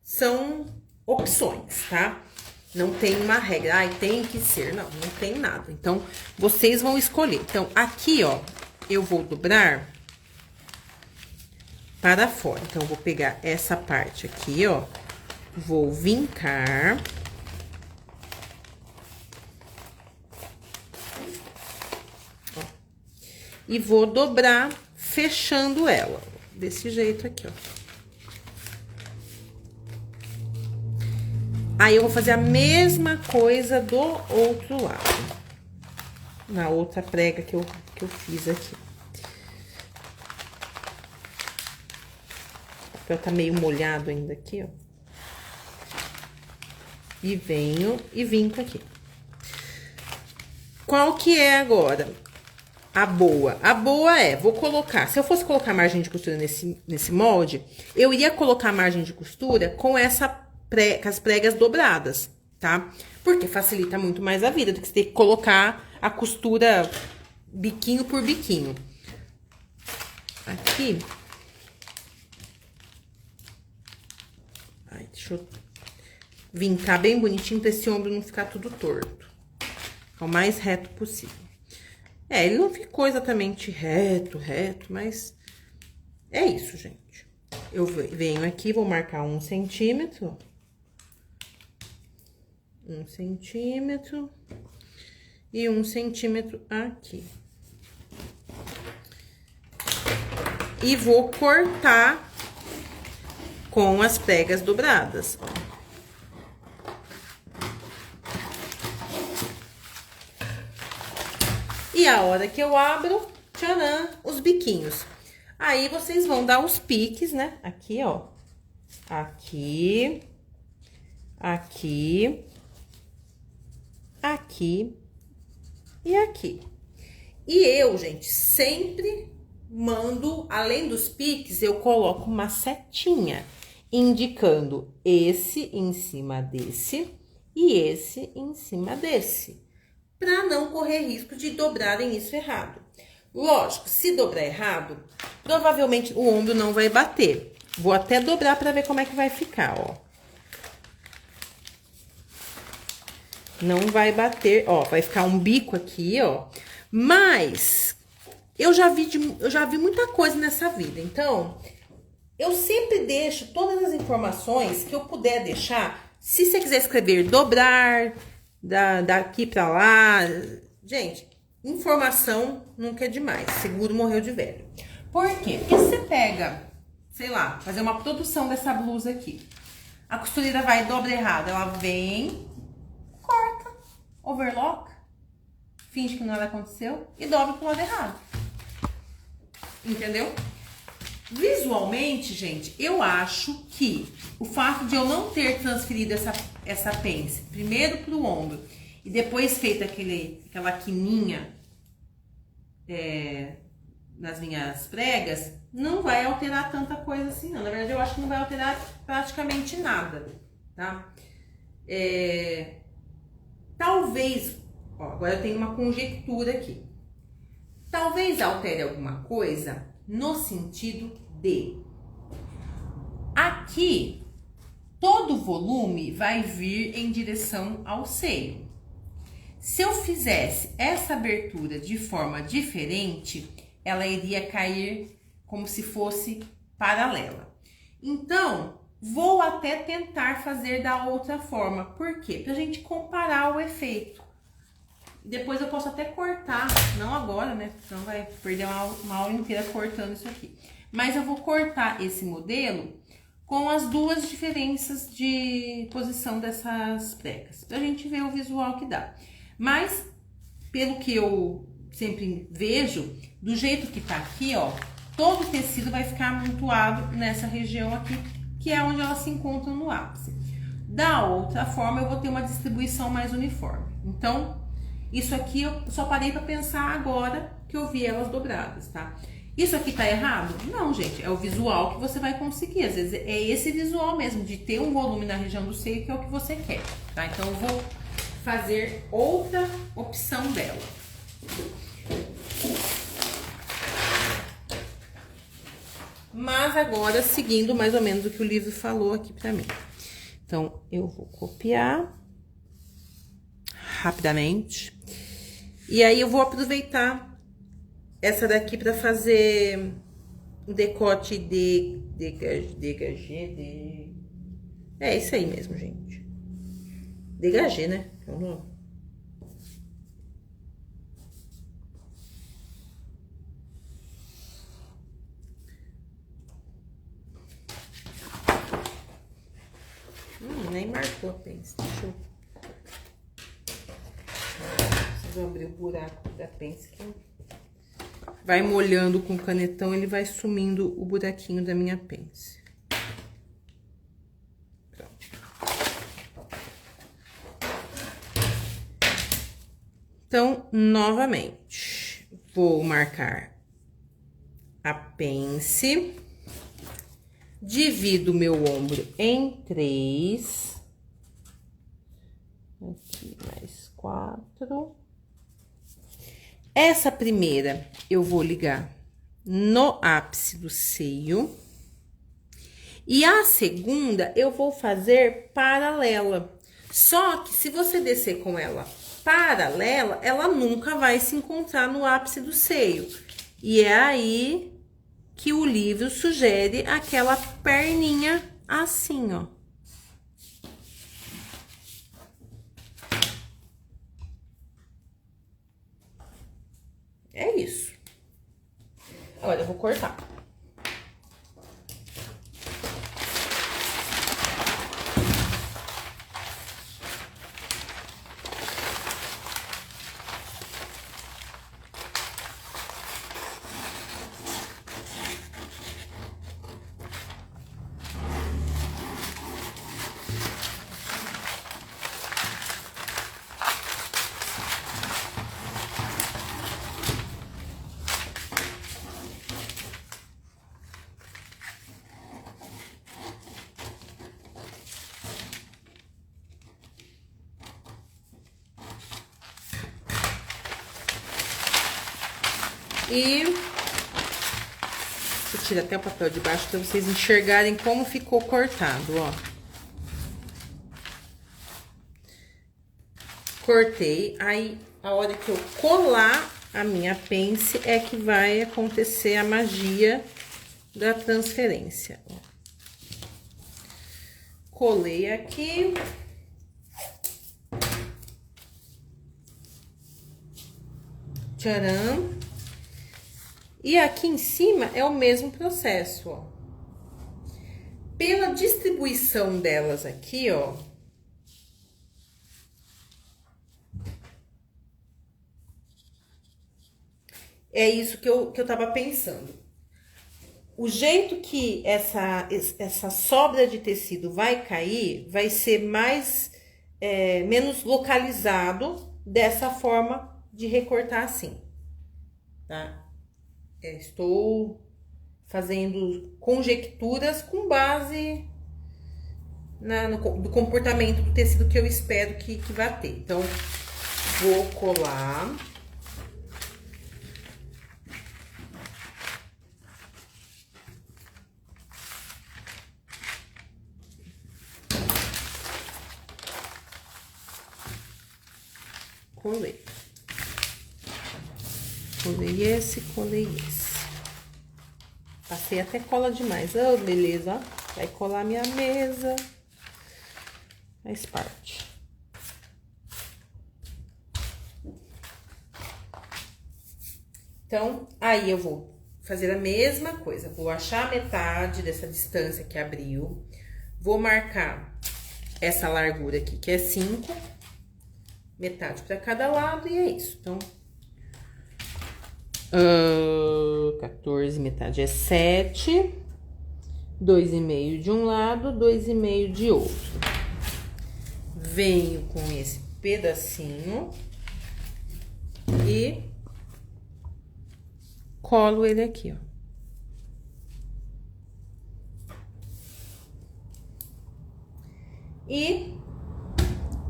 são opções, tá? Não tem uma regra, ai, tem que ser, não tem nada. Então, vocês vão escolher. Então, aqui, ó, eu vou dobrar para fora. Então, eu vou pegar essa parte aqui, ó, vou vincar. Ó, e vou dobrar fechando ela, desse jeito aqui, ó. Aí, eu vou fazer a mesma coisa do outro lado. Na outra prega que eu fiz aqui. O papel tá meio molhado ainda aqui, ó. E venho e vinco aqui. Qual que é agora a boa? A boa é, vou colocar... Se eu fosse colocar margem de costura nesse molde, eu iria colocar a margem de costura com com as pregas dobradas, tá? Porque facilita muito mais a vida do que você ter que colocar a costura biquinho por biquinho. Aqui. Ai, deixa eu vincar bem bonitinho pra esse ombro não ficar tudo torto. Ficar o mais reto possível. Ele não ficou exatamente reto, mas é isso, gente. Eu venho aqui, vou marcar 1 centímetro. 1 centímetro. E 1 centímetro aqui. E vou cortar com as pregas dobradas, ó. E a hora que eu abro, tcharam, os biquinhos. Aí, vocês vão dar os piques, né? Aqui, ó. Aqui. Aqui. Aqui. E aqui. E eu, gente, sempre mando, além dos piques, eu coloco uma setinha, indicando esse em cima desse e esse em cima desse, para não correr risco de dobrarem isso errado. Lógico, se dobrar errado, provavelmente o ombro não vai bater. Vou até dobrar para ver como é que vai ficar, ó. Não vai bater, ó, vai ficar um bico aqui, ó. Mas eu já vi muita coisa nessa vida, então eu sempre deixo todas as informações que eu puder deixar. Se você quiser escrever dobrar, daqui pra lá, gente, informação nunca é demais. Seguro morreu de velho. Por quê? Porque você pega, sei lá, fazer uma produção dessa blusa aqui. A costureira vai dobra errado, ela vem, corta, overlock, finge que nada aconteceu e dobra pro lado errado. Entendeu? Visualmente, gente, eu acho que o fato de eu não ter transferido essa pence primeiro pro ombro e depois feito aquela quininha nas minhas pregas, não vai alterar tanta coisa assim, não. Na verdade, eu acho que não vai alterar praticamente nada, tá? Talvez, ó, agora eu tenho uma conjectura aqui. Talvez altere alguma coisa no sentido de... Aqui, todo o volume vai vir em direção ao seio. Se eu fizesse essa abertura de forma diferente, ela iria cair como se fosse paralela. Então, Vou até tentar fazer da outra forma. Por quê? Pra gente comparar o efeito. Depois eu posso até cortar, não agora, né? Senão vai perder uma aula inteira cortando isso aqui. Mas eu vou cortar esse modelo com as duas diferenças de posição dessas pregas, pra gente ver o visual que dá. Mas, pelo que eu sempre vejo, do jeito que tá aqui, ó, todo o tecido vai ficar amontoado nessa região aqui, que é onde elas se encontram no ápice. Da outra forma, eu vou ter uma distribuição mais uniforme. Então, isso aqui eu só parei para pensar agora que eu vi elas dobradas, tá? Isso aqui tá errado? Não, gente, é o visual que você vai conseguir. Às vezes é esse visual mesmo, de ter um volume na região do seio, que é o que você quer, tá? Então, eu vou fazer outra opção dela. Mas agora, seguindo mais ou menos o que o livro falou aqui pra mim. Então, eu vou copiar rapidamente. E aí, eu vou aproveitar essa daqui pra fazer o decote dégagé. É isso aí mesmo, gente. Dégagé, né? É o nome. Nem marcou a pence. Deixa eu... Preciso abrir o buraco da pence que vai molhando com o canetão, ele vai sumindo o buraquinho da minha pence. Pronto. Então, novamente, vou marcar a pence. Divido meu ombro em 3. Aqui, mais 4. Essa primeira eu vou ligar no ápice do seio. E a segunda eu vou fazer paralela. Só que se você descer com ela paralela, ela nunca vai se encontrar no ápice do seio. E é aí que o livro sugere aquela perninha assim, ó. É isso. Agora eu vou cortar. E eu tiro até o papel de baixo para vocês enxergarem como ficou cortado, ó. Cortei, aí a hora que eu colar a minha pence é que vai acontecer a magia da transferência. Ó. Colei aqui. Tcharam! E aqui em cima é o mesmo processo, ó. Pela distribuição delas aqui, ó. É isso que eu tava pensando. O jeito que essa sobra de tecido vai cair, vai ser menos localizado dessa forma de recortar assim, tá? Estou fazendo conjecturas com base do comportamento do tecido que eu espero que vá ter. Então, vou colar. Colei. Colei esse, colei esse. Passei até cola demais. Oh, beleza, ó. Vai colar minha mesa. Faz parte. Então, aí eu vou fazer a mesma coisa. Vou achar a metade dessa distância que abriu. Vou marcar essa largura aqui, que é 5. Metade para cada lado e é isso. Então, 14, metade é 7. 2,5 de um lado, 2,5 de outro. Venho com esse pedacinho e colo ele aqui, ó. E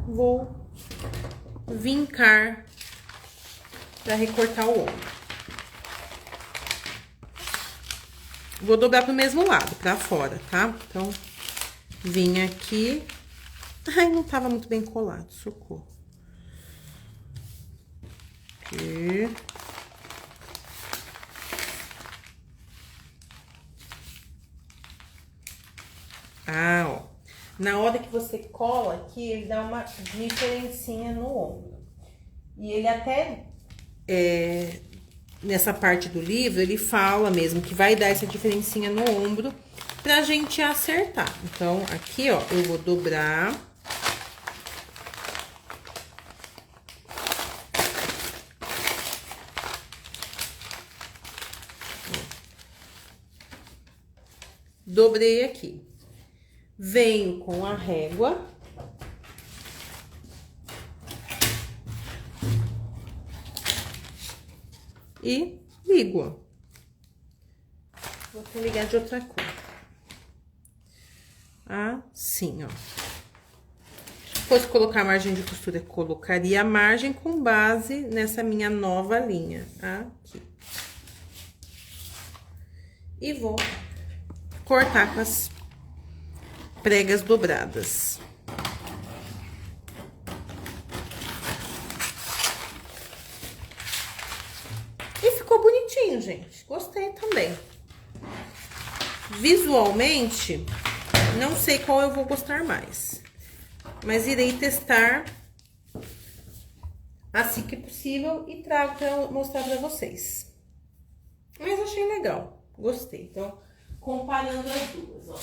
vou vincar para recortar o ombro. Vou dobrar pro mesmo lado, pra fora, tá? Então, vim aqui. Ai, não tava muito bem colado, socorro. Aqui. Ah, ó. Na hora que você cola aqui, ele dá uma diferencinha no ombro. E ele até, nessa parte do livro, ele fala mesmo que vai dar essa diferencinha no ombro pra gente acertar. Então, aqui, ó, eu vou dobrar. Dobrei aqui. Venho com a régua. E ligo, ó. Vou até ligar de outra cor. Assim, ó. Se fosse colocar a margem de costura, colocaria a margem com base nessa minha nova linha. Aqui. E vou cortar com as pregas dobradas. E ficou bonitinho, gente. Gostei também. Visualmente, não sei qual eu vou gostar mais. Mas irei testar assim que possível e trago pra mostrar pra vocês. Mas achei legal. Gostei. Então, comparando as duas, ó.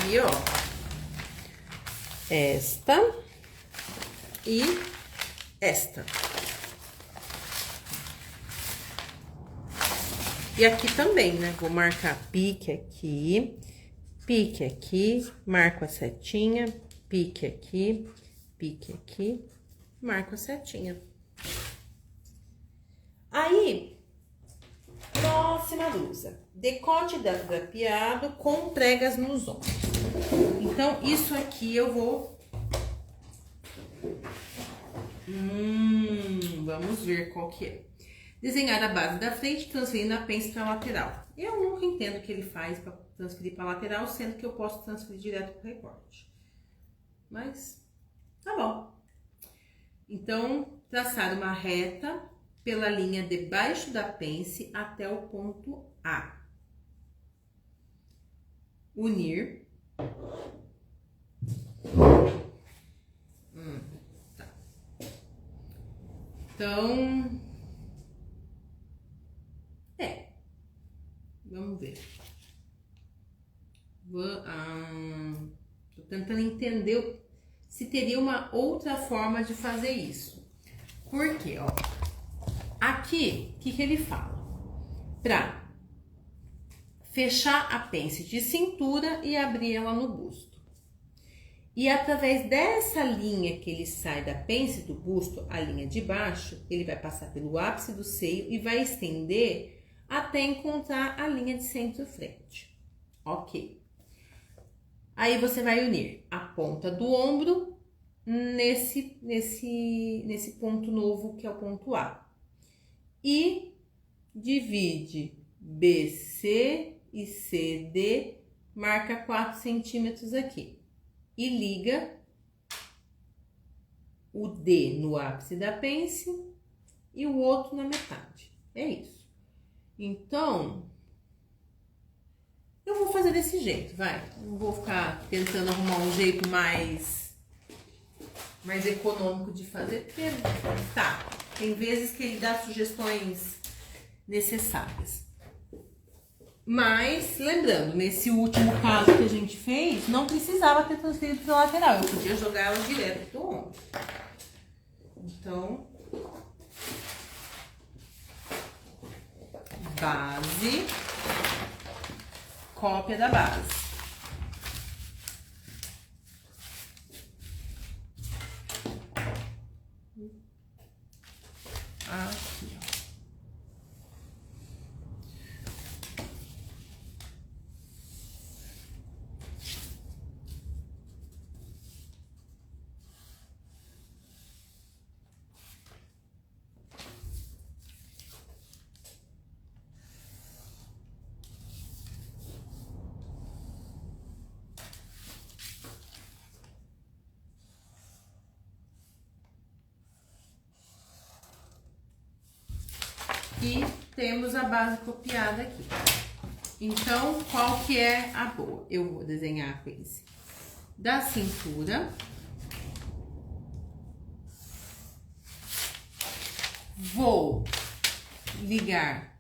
Aqui, ó. Esta e esta. E aqui também, né? Vou marcar pique aqui, marco a setinha, pique aqui, marco a setinha. Aí, próxima blusa. Decote drapeado com pregas nos ombros. Então, isso aqui eu vou... vamos ver qual que é. Desenhar a base da frente, transferindo a pence para a lateral. Eu nunca entendo o que ele faz para transferir para a lateral, sendo que eu posso transferir direto para o recorte. Mas, tá bom. Então, traçar uma reta pela linha debaixo da pence até o ponto A. Unir. Tá. Então... vamos ver. Tô tentando entender se teria uma outra forma de fazer isso. Por quê, ó? Aqui, o que ele fala? Pra fechar a pence de cintura e abrir ela no busto. E através dessa linha que ele sai da pence do busto, a linha de baixo, ele vai passar pelo ápice do seio e vai estender até encontrar a linha de centro-frente. Ok. Aí, você vai unir a ponta do ombro nesse ponto novo, que é o ponto A. E divide BC e CD, marca 4 centímetros aqui. E liga o D no ápice da pence e o outro na metade. É isso. Então, Eu vou fazer desse jeito, vai. Não vou ficar tentando arrumar um jeito mais econômico de fazer, porque tá, tem vezes que ele dá sugestões necessárias. Mas, lembrando, nesse último caso que a gente fez, não precisava ter transferido para a lateral. Eu podia jogar ela direto pro ombro. Então, base, cópia da base. Aqui, ó. E temos a base copiada aqui. Então, qual que é a boa? Eu vou desenhar a pence da cintura. Vou ligar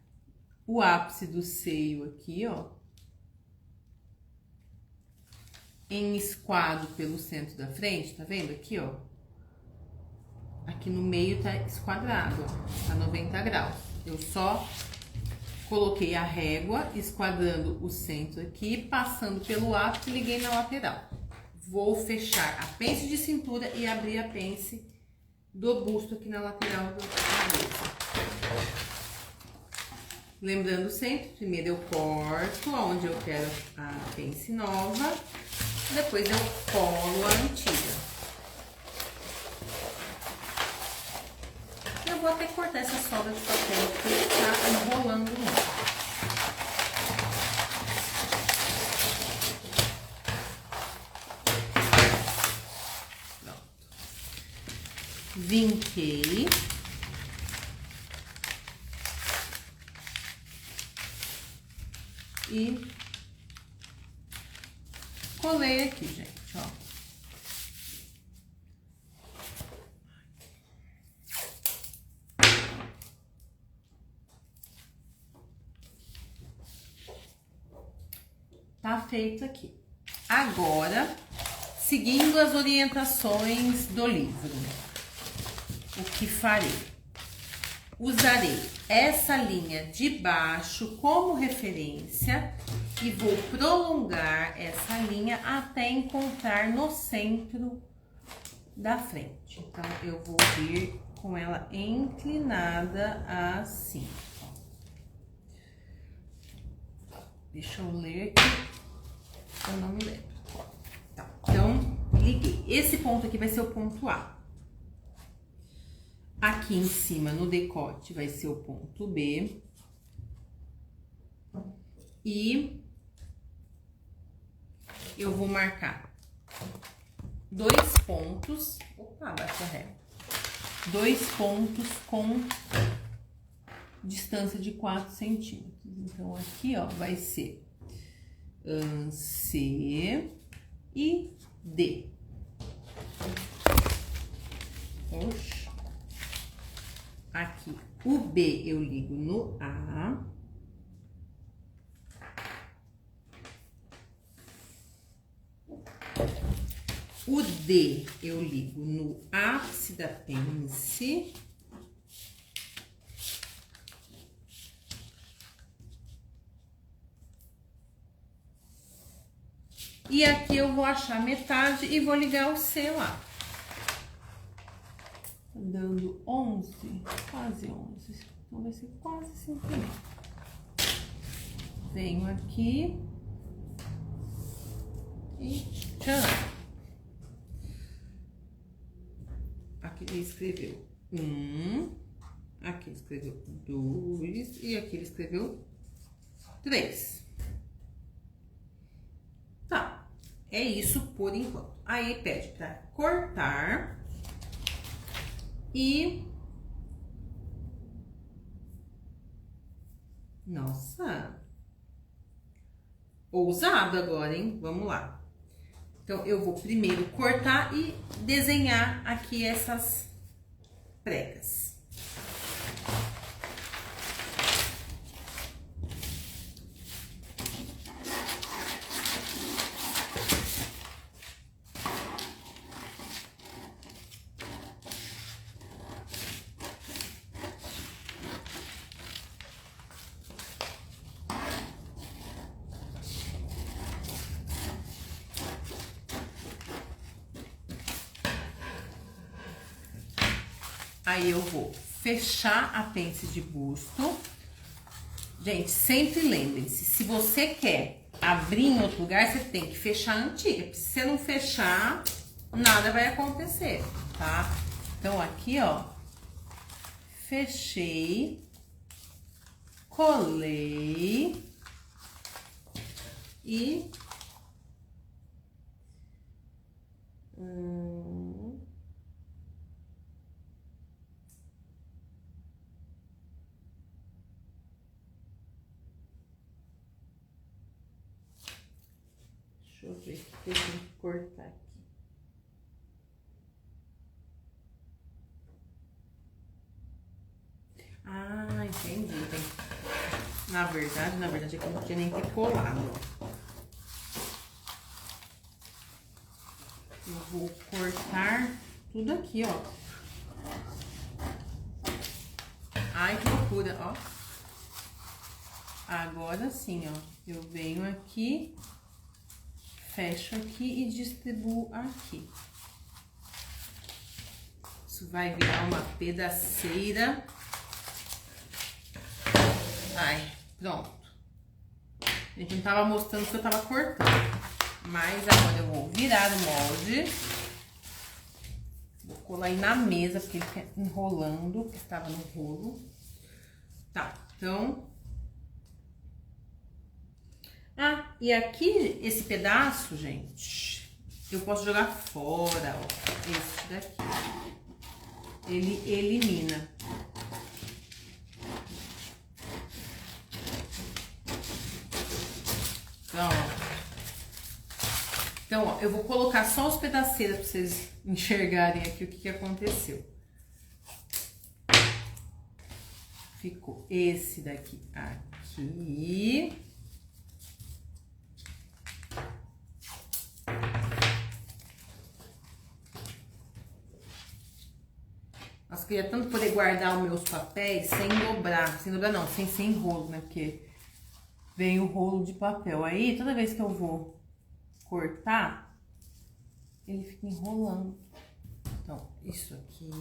o ápice do seio aqui, ó. Em esquadro pelo centro da frente, tá vendo aqui, ó? Aqui no meio tá esquadrado, ó, tá 90 graus. Eu só coloquei a régua, esquadrando o centro aqui, passando pelo ápice e liguei na lateral. Vou fechar a pence de cintura e abrir a pence do busto aqui na lateral do cabeça. Lembrando sempre, primeiro eu corto onde eu quero a pence nova, depois eu colo a antiga. Eu vou até cortar essa sobra de papel que tá enrolando muito. Pronto. Vinquei. E colei aqui, gente, ó. Tá feito aqui. Agora, seguindo as orientações do livro, o que farei? Usarei essa linha de baixo como referência e vou prolongar essa linha até encontrar no centro da frente. Então, eu vou vir com ela inclinada assim. Deixa eu ler aqui, eu não me lembro. Tá, então, liguei. Esse ponto aqui vai ser o ponto A. Aqui em cima, no decote, vai ser o ponto B. E eu vou marcar 2 pontos. Opa, baixa régua. 2 pontos com distância de 4 centímetros. Então, aqui, ó, vai ser C e D. Oxe. Aqui, o B eu ligo no A. O D eu ligo no ápice da pence. E aqui eu vou achar metade e vou ligar o C lá. Dando 11, quase 11. Então, vai ser quase 5 metros. Venho aqui e tchau. Aqui ele escreveu 1, aqui ele escreveu 2 e aqui ele escreveu 3. Tá, é isso por enquanto. Aí pede pra cortar e... Nossa! ousado agora, hein? Vamos lá. Então, eu vou primeiro cortar e desenhar aqui essas pregas. Aí eu vou fechar a pence de busto. Gente, sempre lembrem-se, se você quer abrir em outro lugar, você tem que fechar a antiga. Se você não fechar, nada vai acontecer, tá? Então, aqui, ó, fechei, colei e... Deixa eu ver o que eu tenho que cortar aqui. Ah, entendi. Na verdade é que eu não tinha nem que colar, ó. Eu vou cortar tudo aqui, ó. Ai, que loucura, ó. Agora sim, ó. Eu venho aqui, fecho aqui e distribuo aqui. Isso vai virar uma pedaceira. Ai, pronto. A gente não tava mostrando que eu tava cortando. Mas agora eu vou virar o molde. Vou colar aí na mesa, porque ele fica enrolando, porque estava no rolo. Tá, então... Ah, e aqui, esse pedaço, gente, eu posso jogar fora, ó. Esse daqui. Ele elimina. Então, ó, eu vou colocar só os pedaceiros pra vocês enxergarem aqui o que aconteceu. Ficou esse daqui aqui. Nossa, queria tanto poder guardar os meus papéis sem dobrar. Sem dobrar não, sem rolo, né? Porque vem o rolo de papel. Aí, toda vez que eu vou cortar, ele fica enrolando. Então, isso aqui.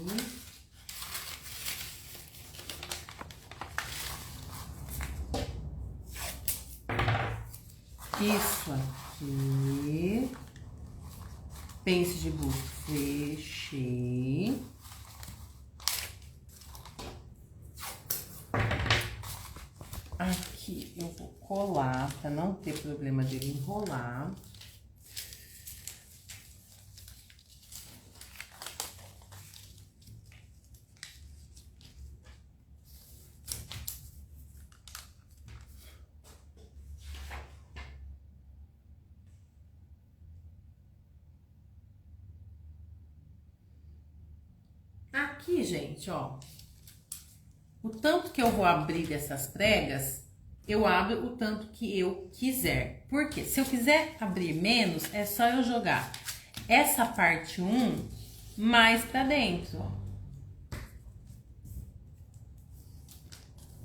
Isso aqui. Pence de busto, fechei. Aqui eu vou colar para não ter problema dele enrolar. Aqui, gente, ó, o tanto que eu vou abrir dessas pregas, eu abro o tanto que eu quiser. Porque se eu quiser abrir menos, é só eu jogar essa parte 1 mais pra dentro, ó.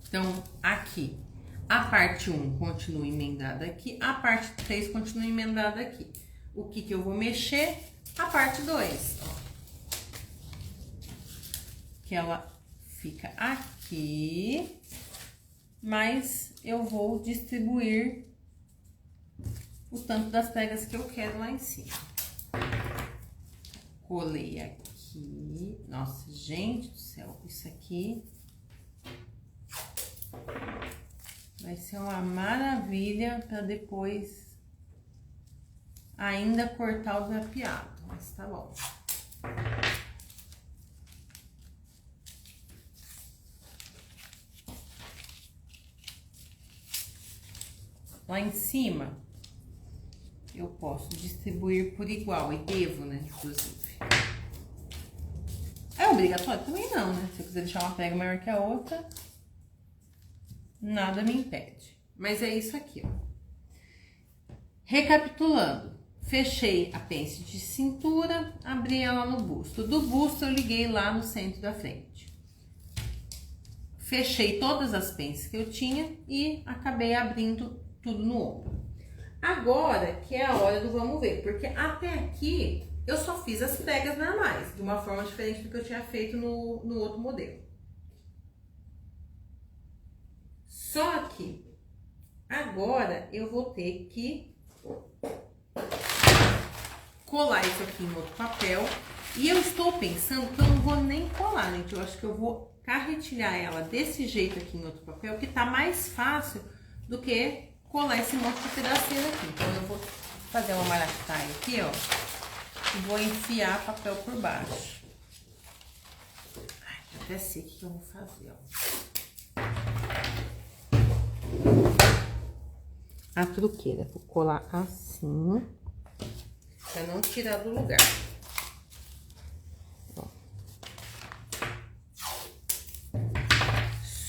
Então, aqui, a parte 1 continua emendada aqui, a parte 3 continua emendada aqui. O que que eu vou mexer? A parte 2, ó. Que ela fica aqui, mas eu vou distribuir o tanto das pregas que eu quero lá em cima. Colei aqui. Nossa, gente do céu, isso aqui vai ser uma maravilha para depois ainda cortar o drapeado, mas tá bom. Lá em cima, eu posso distribuir por igual, e devo, né, inclusive. É obrigatório? Também não, né? Se eu quiser deixar uma prega maior que a outra, nada me impede. Mas é isso aqui, ó. Recapitulando, fechei a pence de cintura, abri ela no busto. Do busto eu liguei lá no centro da frente. Fechei todas as pences que eu tinha e acabei abrindo tudo no ombro. Agora que é a hora do vamos ver, porque até aqui eu só fiz as pregas normais, de uma forma diferente do que eu tinha feito no outro modelo. Só que agora eu vou ter que colar isso aqui em outro papel. E eu estou pensando que eu não vou nem colar, gente. Eu acho que eu vou carretilhar ela desse jeito aqui em outro papel, que tá mais fácil do que colar esse monte de pedacinho aqui. Então eu vou fazer uma maracutaia aqui, ó. E vou enfiar papel por baixo. Ai, até sei o que eu vou fazer, ó. A truqueira, vou colar assim, pra não tirar do lugar. Ó.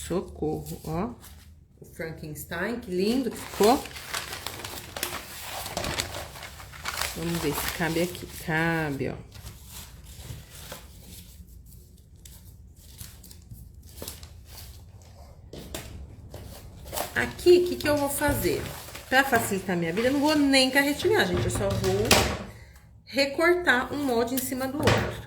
Socorro, ó. O Frankenstein, que lindo que ficou. Vamos ver se cabe aqui. Cabe, ó. Aqui, o que eu vou fazer? Pra facilitar minha vida, eu não vou nem carretilhar, gente. Eu só vou recortar um molde em cima do outro.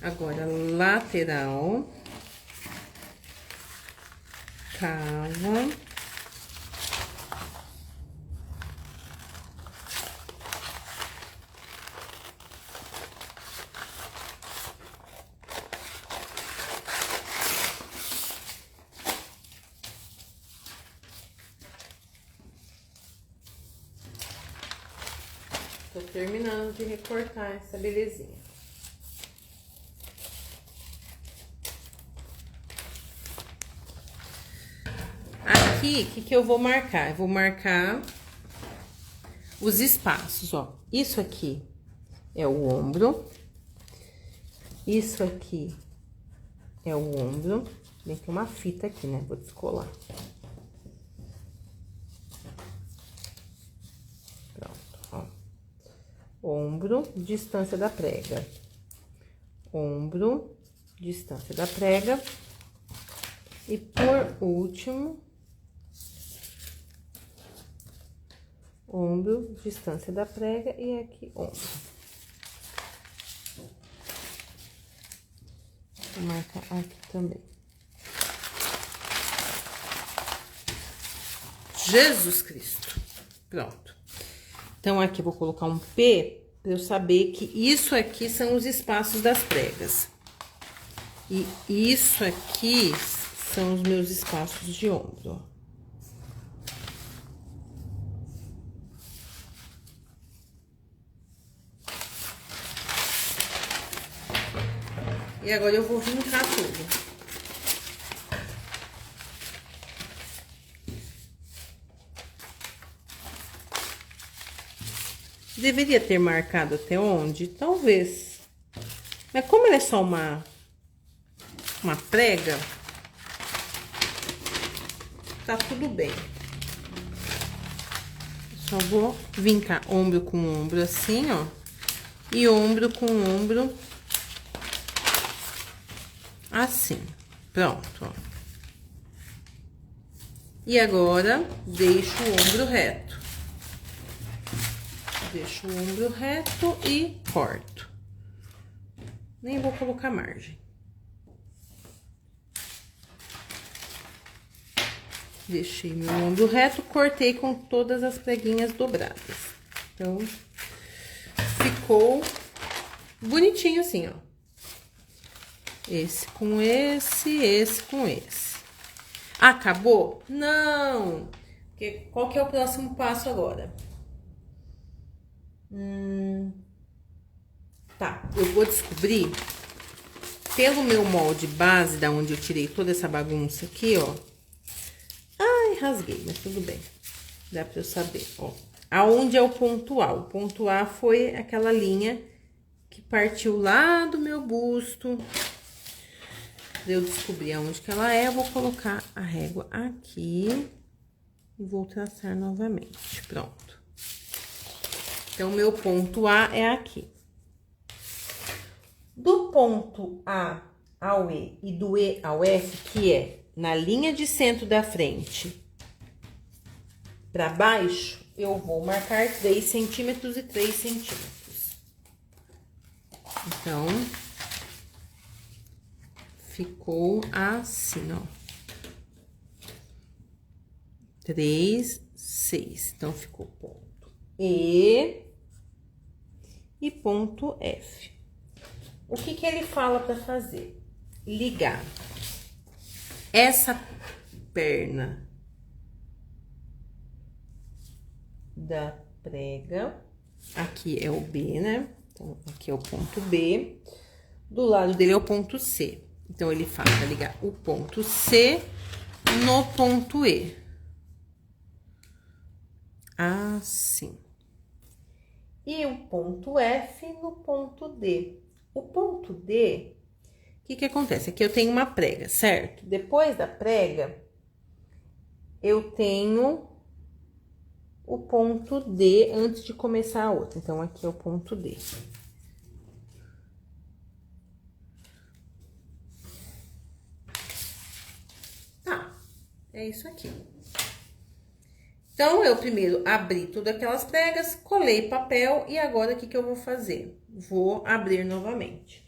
Agora, lateral, cava, tô terminando de recortar essa belezinha. Aqui, o que eu vou marcar? Eu vou marcar os espaços, ó. Isso aqui é o ombro. Isso aqui é o ombro. Tem que uma fita aqui, né? Vou descolar. Pronto, ó. Ombro, distância da prega. Ombro, distância da prega. E por último, ombro, distância da prega e aqui ombro. Vou marcar aqui também. Jesus Cristo. Pronto. Então, aqui eu vou colocar um P para eu saber que isso aqui são os espaços das pregas. E isso aqui são os meus espaços de ombro, ó. E agora eu vou vincar tudo. Deveria ter marcado até onde? Talvez. Mas como ela é só uma prega, tá tudo bem. Só vou vincar ombro com ombro assim, ó. E ombro com ombro assim. Pronto, ó. E agora, deixo o ombro reto. Deixo o ombro reto e corto. Nem vou colocar margem. Deixei meu ombro reto, cortei com todas as preguinhas dobradas. Então, ficou bonitinho assim, ó. Esse com esse com esse. Acabou? Não! Porque qual que é o próximo passo agora? Tá, eu vou descobrir pelo meu molde base, da onde eu tirei toda essa bagunça aqui, ó. Ai, rasguei, mas tudo bem. Dá pra eu saber, ó. Aonde é o ponto A? O ponto A foi aquela linha que partiu lá do meu busto. Pra eu descobrir aonde que ela é, eu vou colocar a régua aqui e vou traçar novamente. Pronto. Então, meu ponto A é aqui. Do ponto A ao E e do E ao F, que é na linha de centro da frente para baixo, eu vou marcar 3 centímetros e 3 centímetros. Então, ficou assim, ó. 3, 6. Então, ficou ponto E e ponto F. O que que ele fala para fazer? Ligar essa perna da prega, aqui é o B, né? Então, aqui é o ponto B, do lado dele é o ponto C. Então, ele fala para ligar o ponto C no ponto E. Assim. E o ponto F no ponto D. O ponto D, o que que acontece? Aqui eu tenho uma prega, certo? Depois da prega, eu tenho o ponto D antes de começar a outra. Então, aqui é o ponto D. Tá, é isso aqui. Então, eu primeiro abri todas aquelas pregas, colei papel e agora o que que eu vou fazer? Vou abrir novamente.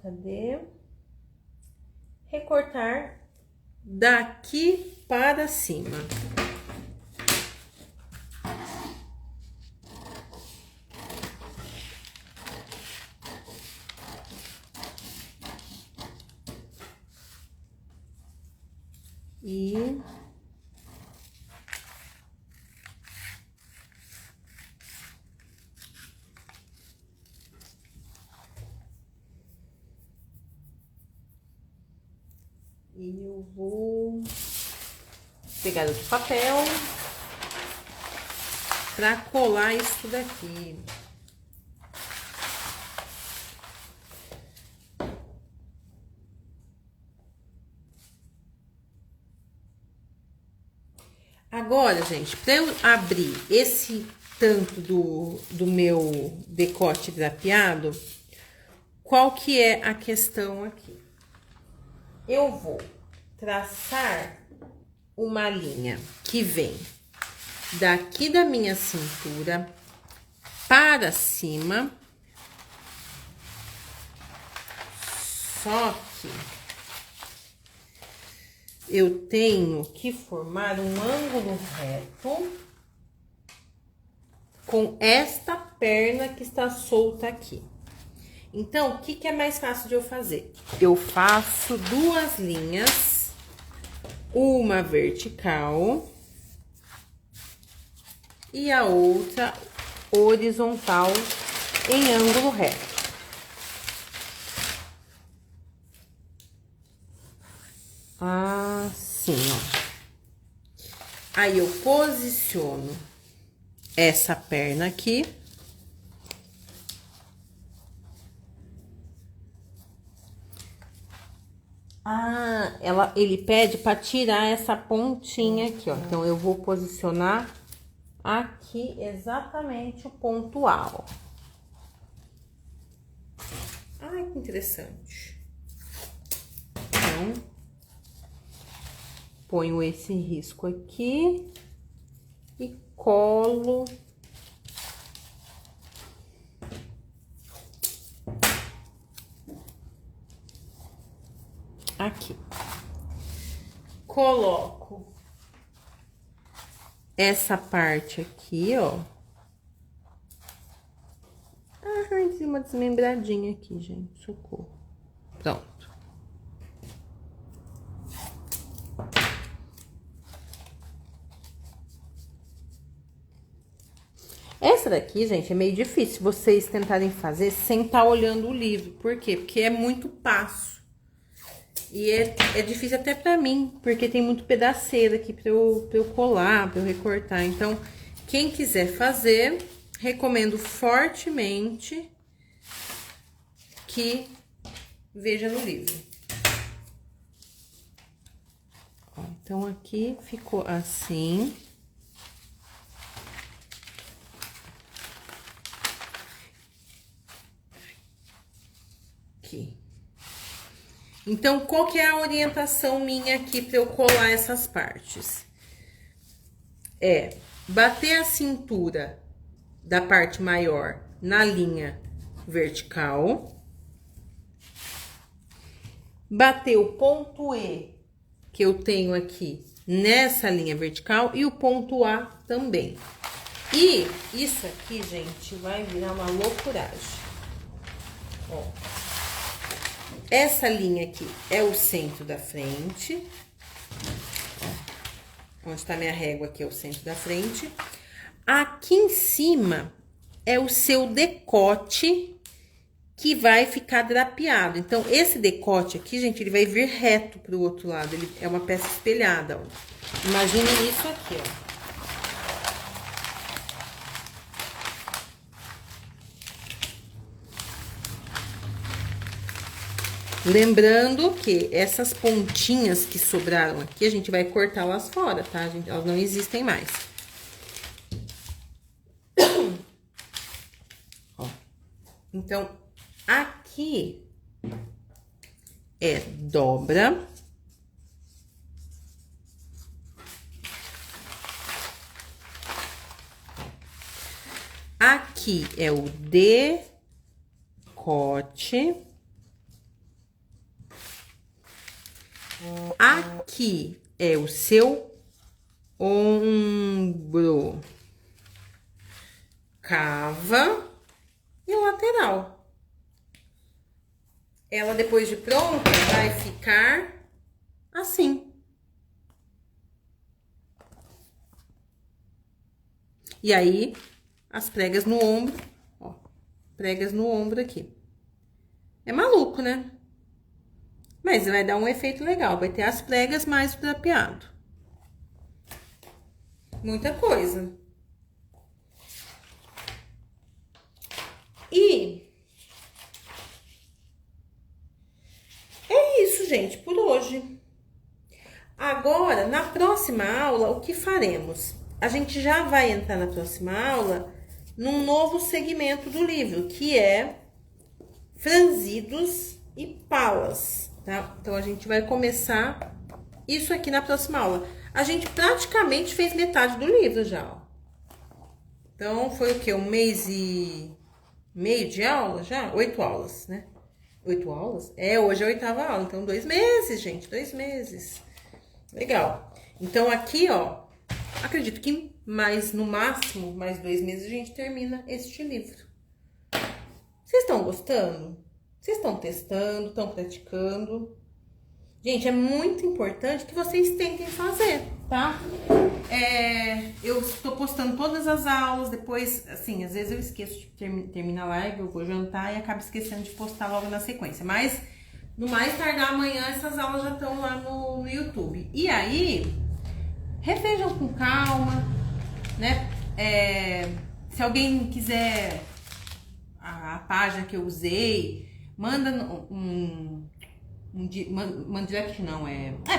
Cadê? Recortar daqui para cima. E eu vou pegar outro papel para colar isso daqui. Agora, gente, para eu abrir esse tanto do meu decote drapeado, qual que é a questão aqui? Eu vou traçar uma linha que vem daqui da minha cintura para cima, só que eu tenho que formar um ângulo reto com esta perna que está solta aqui. Então, o que que é mais fácil de eu fazer? Eu faço duas linhas, uma vertical e a outra horizontal em ângulo reto. Assim, ó. Aí, eu posiciono essa perna aqui. Ele pede para tirar essa pontinha aqui, ó. Então, eu vou posicionar aqui exatamente o ponto A, ó. Ai, que interessante. Então, ponho esse risco aqui e colo aqui. coloco essa parte aqui, ó. Ah, tem uma desmembradinha aqui, gente, socorro. Pronto. Essa daqui, gente, é meio difícil vocês tentarem fazer sem estar olhando o livro. Por quê? Porque é muito passo. E é difícil até pra mim, porque tem muito pedaceiro aqui pra eu colar, pra eu recortar. Então, quem quiser fazer, recomendo fortemente que veja no livro. Ó, então, aqui ficou assim. Aqui. Então, qual que é a orientação minha aqui para eu colar essas partes? É bater a cintura da parte maior na linha vertical. Bater o ponto E que eu tenho aqui nessa linha vertical e o ponto A também. E isso aqui, gente, vai virar uma loucuragem. Ó. Essa linha aqui é o centro da frente. Onde está minha régua aqui é o centro da frente. Aqui em cima é o seu decote que vai ficar drapeado. Então, esse decote aqui, gente, ele vai vir reto pro outro lado. Ele é uma peça espelhada, ó. Imaginem isso aqui, ó. Lembrando que essas pontinhas que sobraram aqui, a gente vai cortá-las fora, tá, gente? Elas não existem mais. Ó. Então, aqui é dobra. Aqui é o decote. Aqui é o seu ombro, cava e o lateral. Ela, depois de pronta, vai ficar assim. E aí, as pregas no ombro, ó, pregas no ombro aqui. É maluco, né? Mas vai dar um efeito legal, vai ter as pregas mais o drapeado. Muita coisa. E é isso, gente, por hoje. Agora, na próxima aula, o que faremos? A gente já vai entrar na próxima aula num novo segmento do livro, que é franzidos e palas. Tá? Então, a gente vai começar isso aqui na próxima aula. A gente praticamente fez metade do livro já, ó. Então, foi o quê? 1 mês e meio de aula já? 8 aulas, né? 8 aulas? É, hoje é a 8ª aula. Então, 2 meses, gente. 2 meses. Legal. Então, aqui, ó, acredito que no máximo, mais 2 meses, a gente termina este livro. Vocês estão gostando? Vocês estão testando, estão praticando. Gente, é muito importante que vocês tentem fazer, tá? Eu estou postando todas as aulas, depois, assim, às vezes eu esqueço de terminar a live, eu vou jantar e acabo esquecendo de postar logo na sequência. Mas, no mais tardar amanhã, essas aulas já estão lá no YouTube. E aí, revejam com calma, né? Se alguém quiser a página que eu usei, manda um direct, não,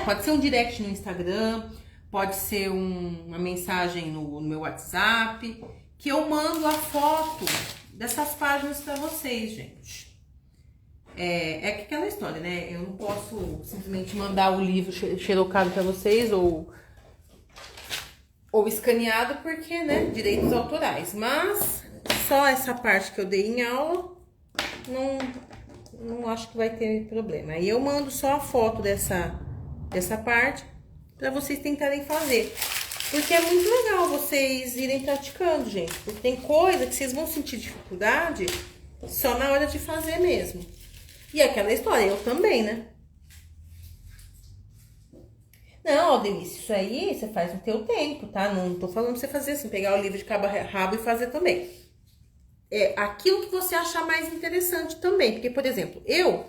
pode ser um direct no Instagram, pode ser uma mensagem no meu WhatsApp, que eu mando a foto dessas páginas pra vocês, gente. É aquela história, né? Eu não posso simplesmente mandar o livro xerocado pra vocês ou escaneado, porque, né, direitos autorais. Mas só essa parte que eu dei em aula, não acho que vai ter problema. Aí eu mando só a foto dessa parte para vocês tentarem fazer. Porque é muito legal vocês irem praticando, gente. Porque tem coisa que vocês vão sentir dificuldade só na hora de fazer mesmo. E aquela história, eu também, né? Não, Aldenice, isso aí você faz no teu tempo, tá? Não tô falando pra você fazer assim, pegar o livro de cabo a rabo e fazer também. É aquilo que você achar mais interessante também. Porque, por exemplo, eu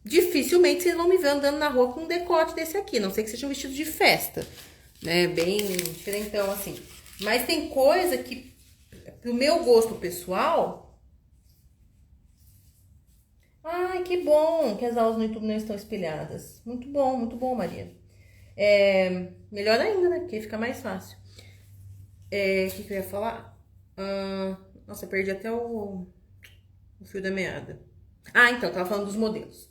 dificilmente vocês vão me ver andando na rua com um decote desse aqui. Não sei que seja um vestido de festa, né? Bem diferentão assim. Mas tem coisa que, pro meu gosto pessoal... Ai, que bom que as aulas no YouTube não estão espelhadas. Muito bom, Maria. Melhor ainda, né? Porque fica mais fácil. O que eu ia falar? Nossa, perdi até o fio da meada. Então, tava falando dos modelos.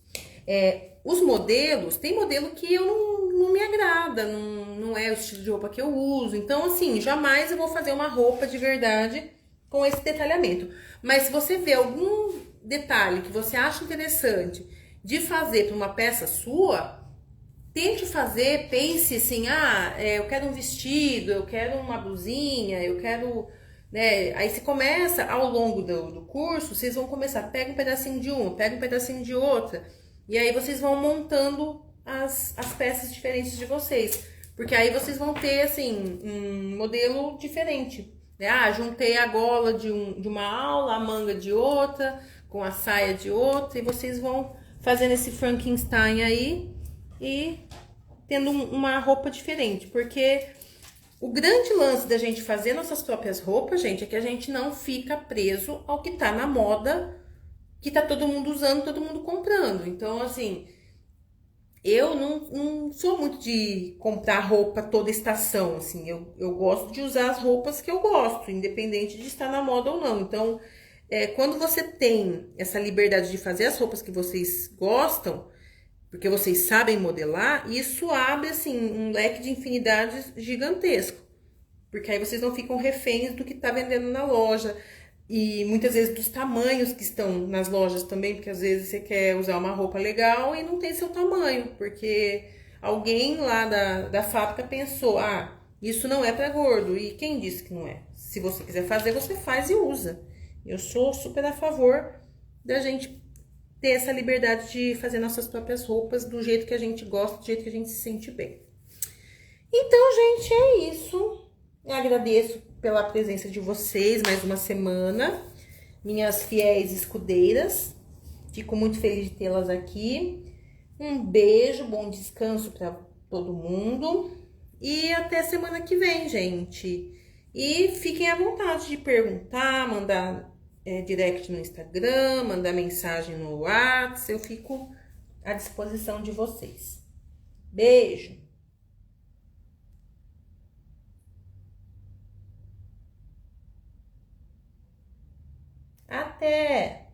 Os modelos, tem modelo que eu não me agrada, não é o estilo de roupa que eu uso. Então, assim, jamais eu vou fazer uma roupa de verdade com esse detalhamento. Mas se você vê algum detalhe que você acha interessante de fazer para uma peça sua, tente fazer, pense assim, eu quero um vestido, eu quero uma blusinha, eu quero... Né? Aí você começa, ao longo do curso, vocês vão começar, pega um pedacinho de uma, pega um pedacinho de outra, e aí vocês vão montando as peças diferentes de vocês. Porque aí vocês vão ter, assim, um modelo diferente. Né? Juntei a gola de uma aula, a manga de outra, com a saia de outra, e vocês vão fazendo esse Frankenstein aí e tendo uma roupa diferente. Porque o grande lance da gente fazer nossas próprias roupas, gente, é que a gente não fica preso ao que tá na moda, que tá todo mundo usando, todo mundo comprando. Então, assim, eu não sou muito de comprar roupa toda estação, assim. Eu gosto de usar as roupas que eu gosto, independente de estar na moda ou não. Então, quando você tem essa liberdade de fazer as roupas que vocês gostam, porque vocês sabem modelar, isso abre, assim, um leque de infinidades gigantesco. Porque aí vocês não ficam reféns do que tá vendendo na loja. E muitas vezes dos tamanhos que estão nas lojas também, porque às vezes você quer usar uma roupa legal e não tem seu tamanho. Porque alguém lá da fábrica pensou, isso não é pra gordo. E quem disse que não é? Se você quiser fazer, você faz e usa. Eu sou super a favor da gente ter essa liberdade de fazer nossas próprias roupas do jeito que a gente gosta, do jeito que a gente se sente bem. Então, gente, é isso. Eu agradeço pela presença de vocês mais uma semana, minhas fiéis escudeiras. Fico muito feliz de tê-las aqui. Um beijo, bom descanso para todo mundo e até semana que vem, gente. E fiquem à vontade de perguntar, mandar direct no Instagram, mandar mensagem no WhatsApp, eu fico à disposição de vocês. Beijo! Até!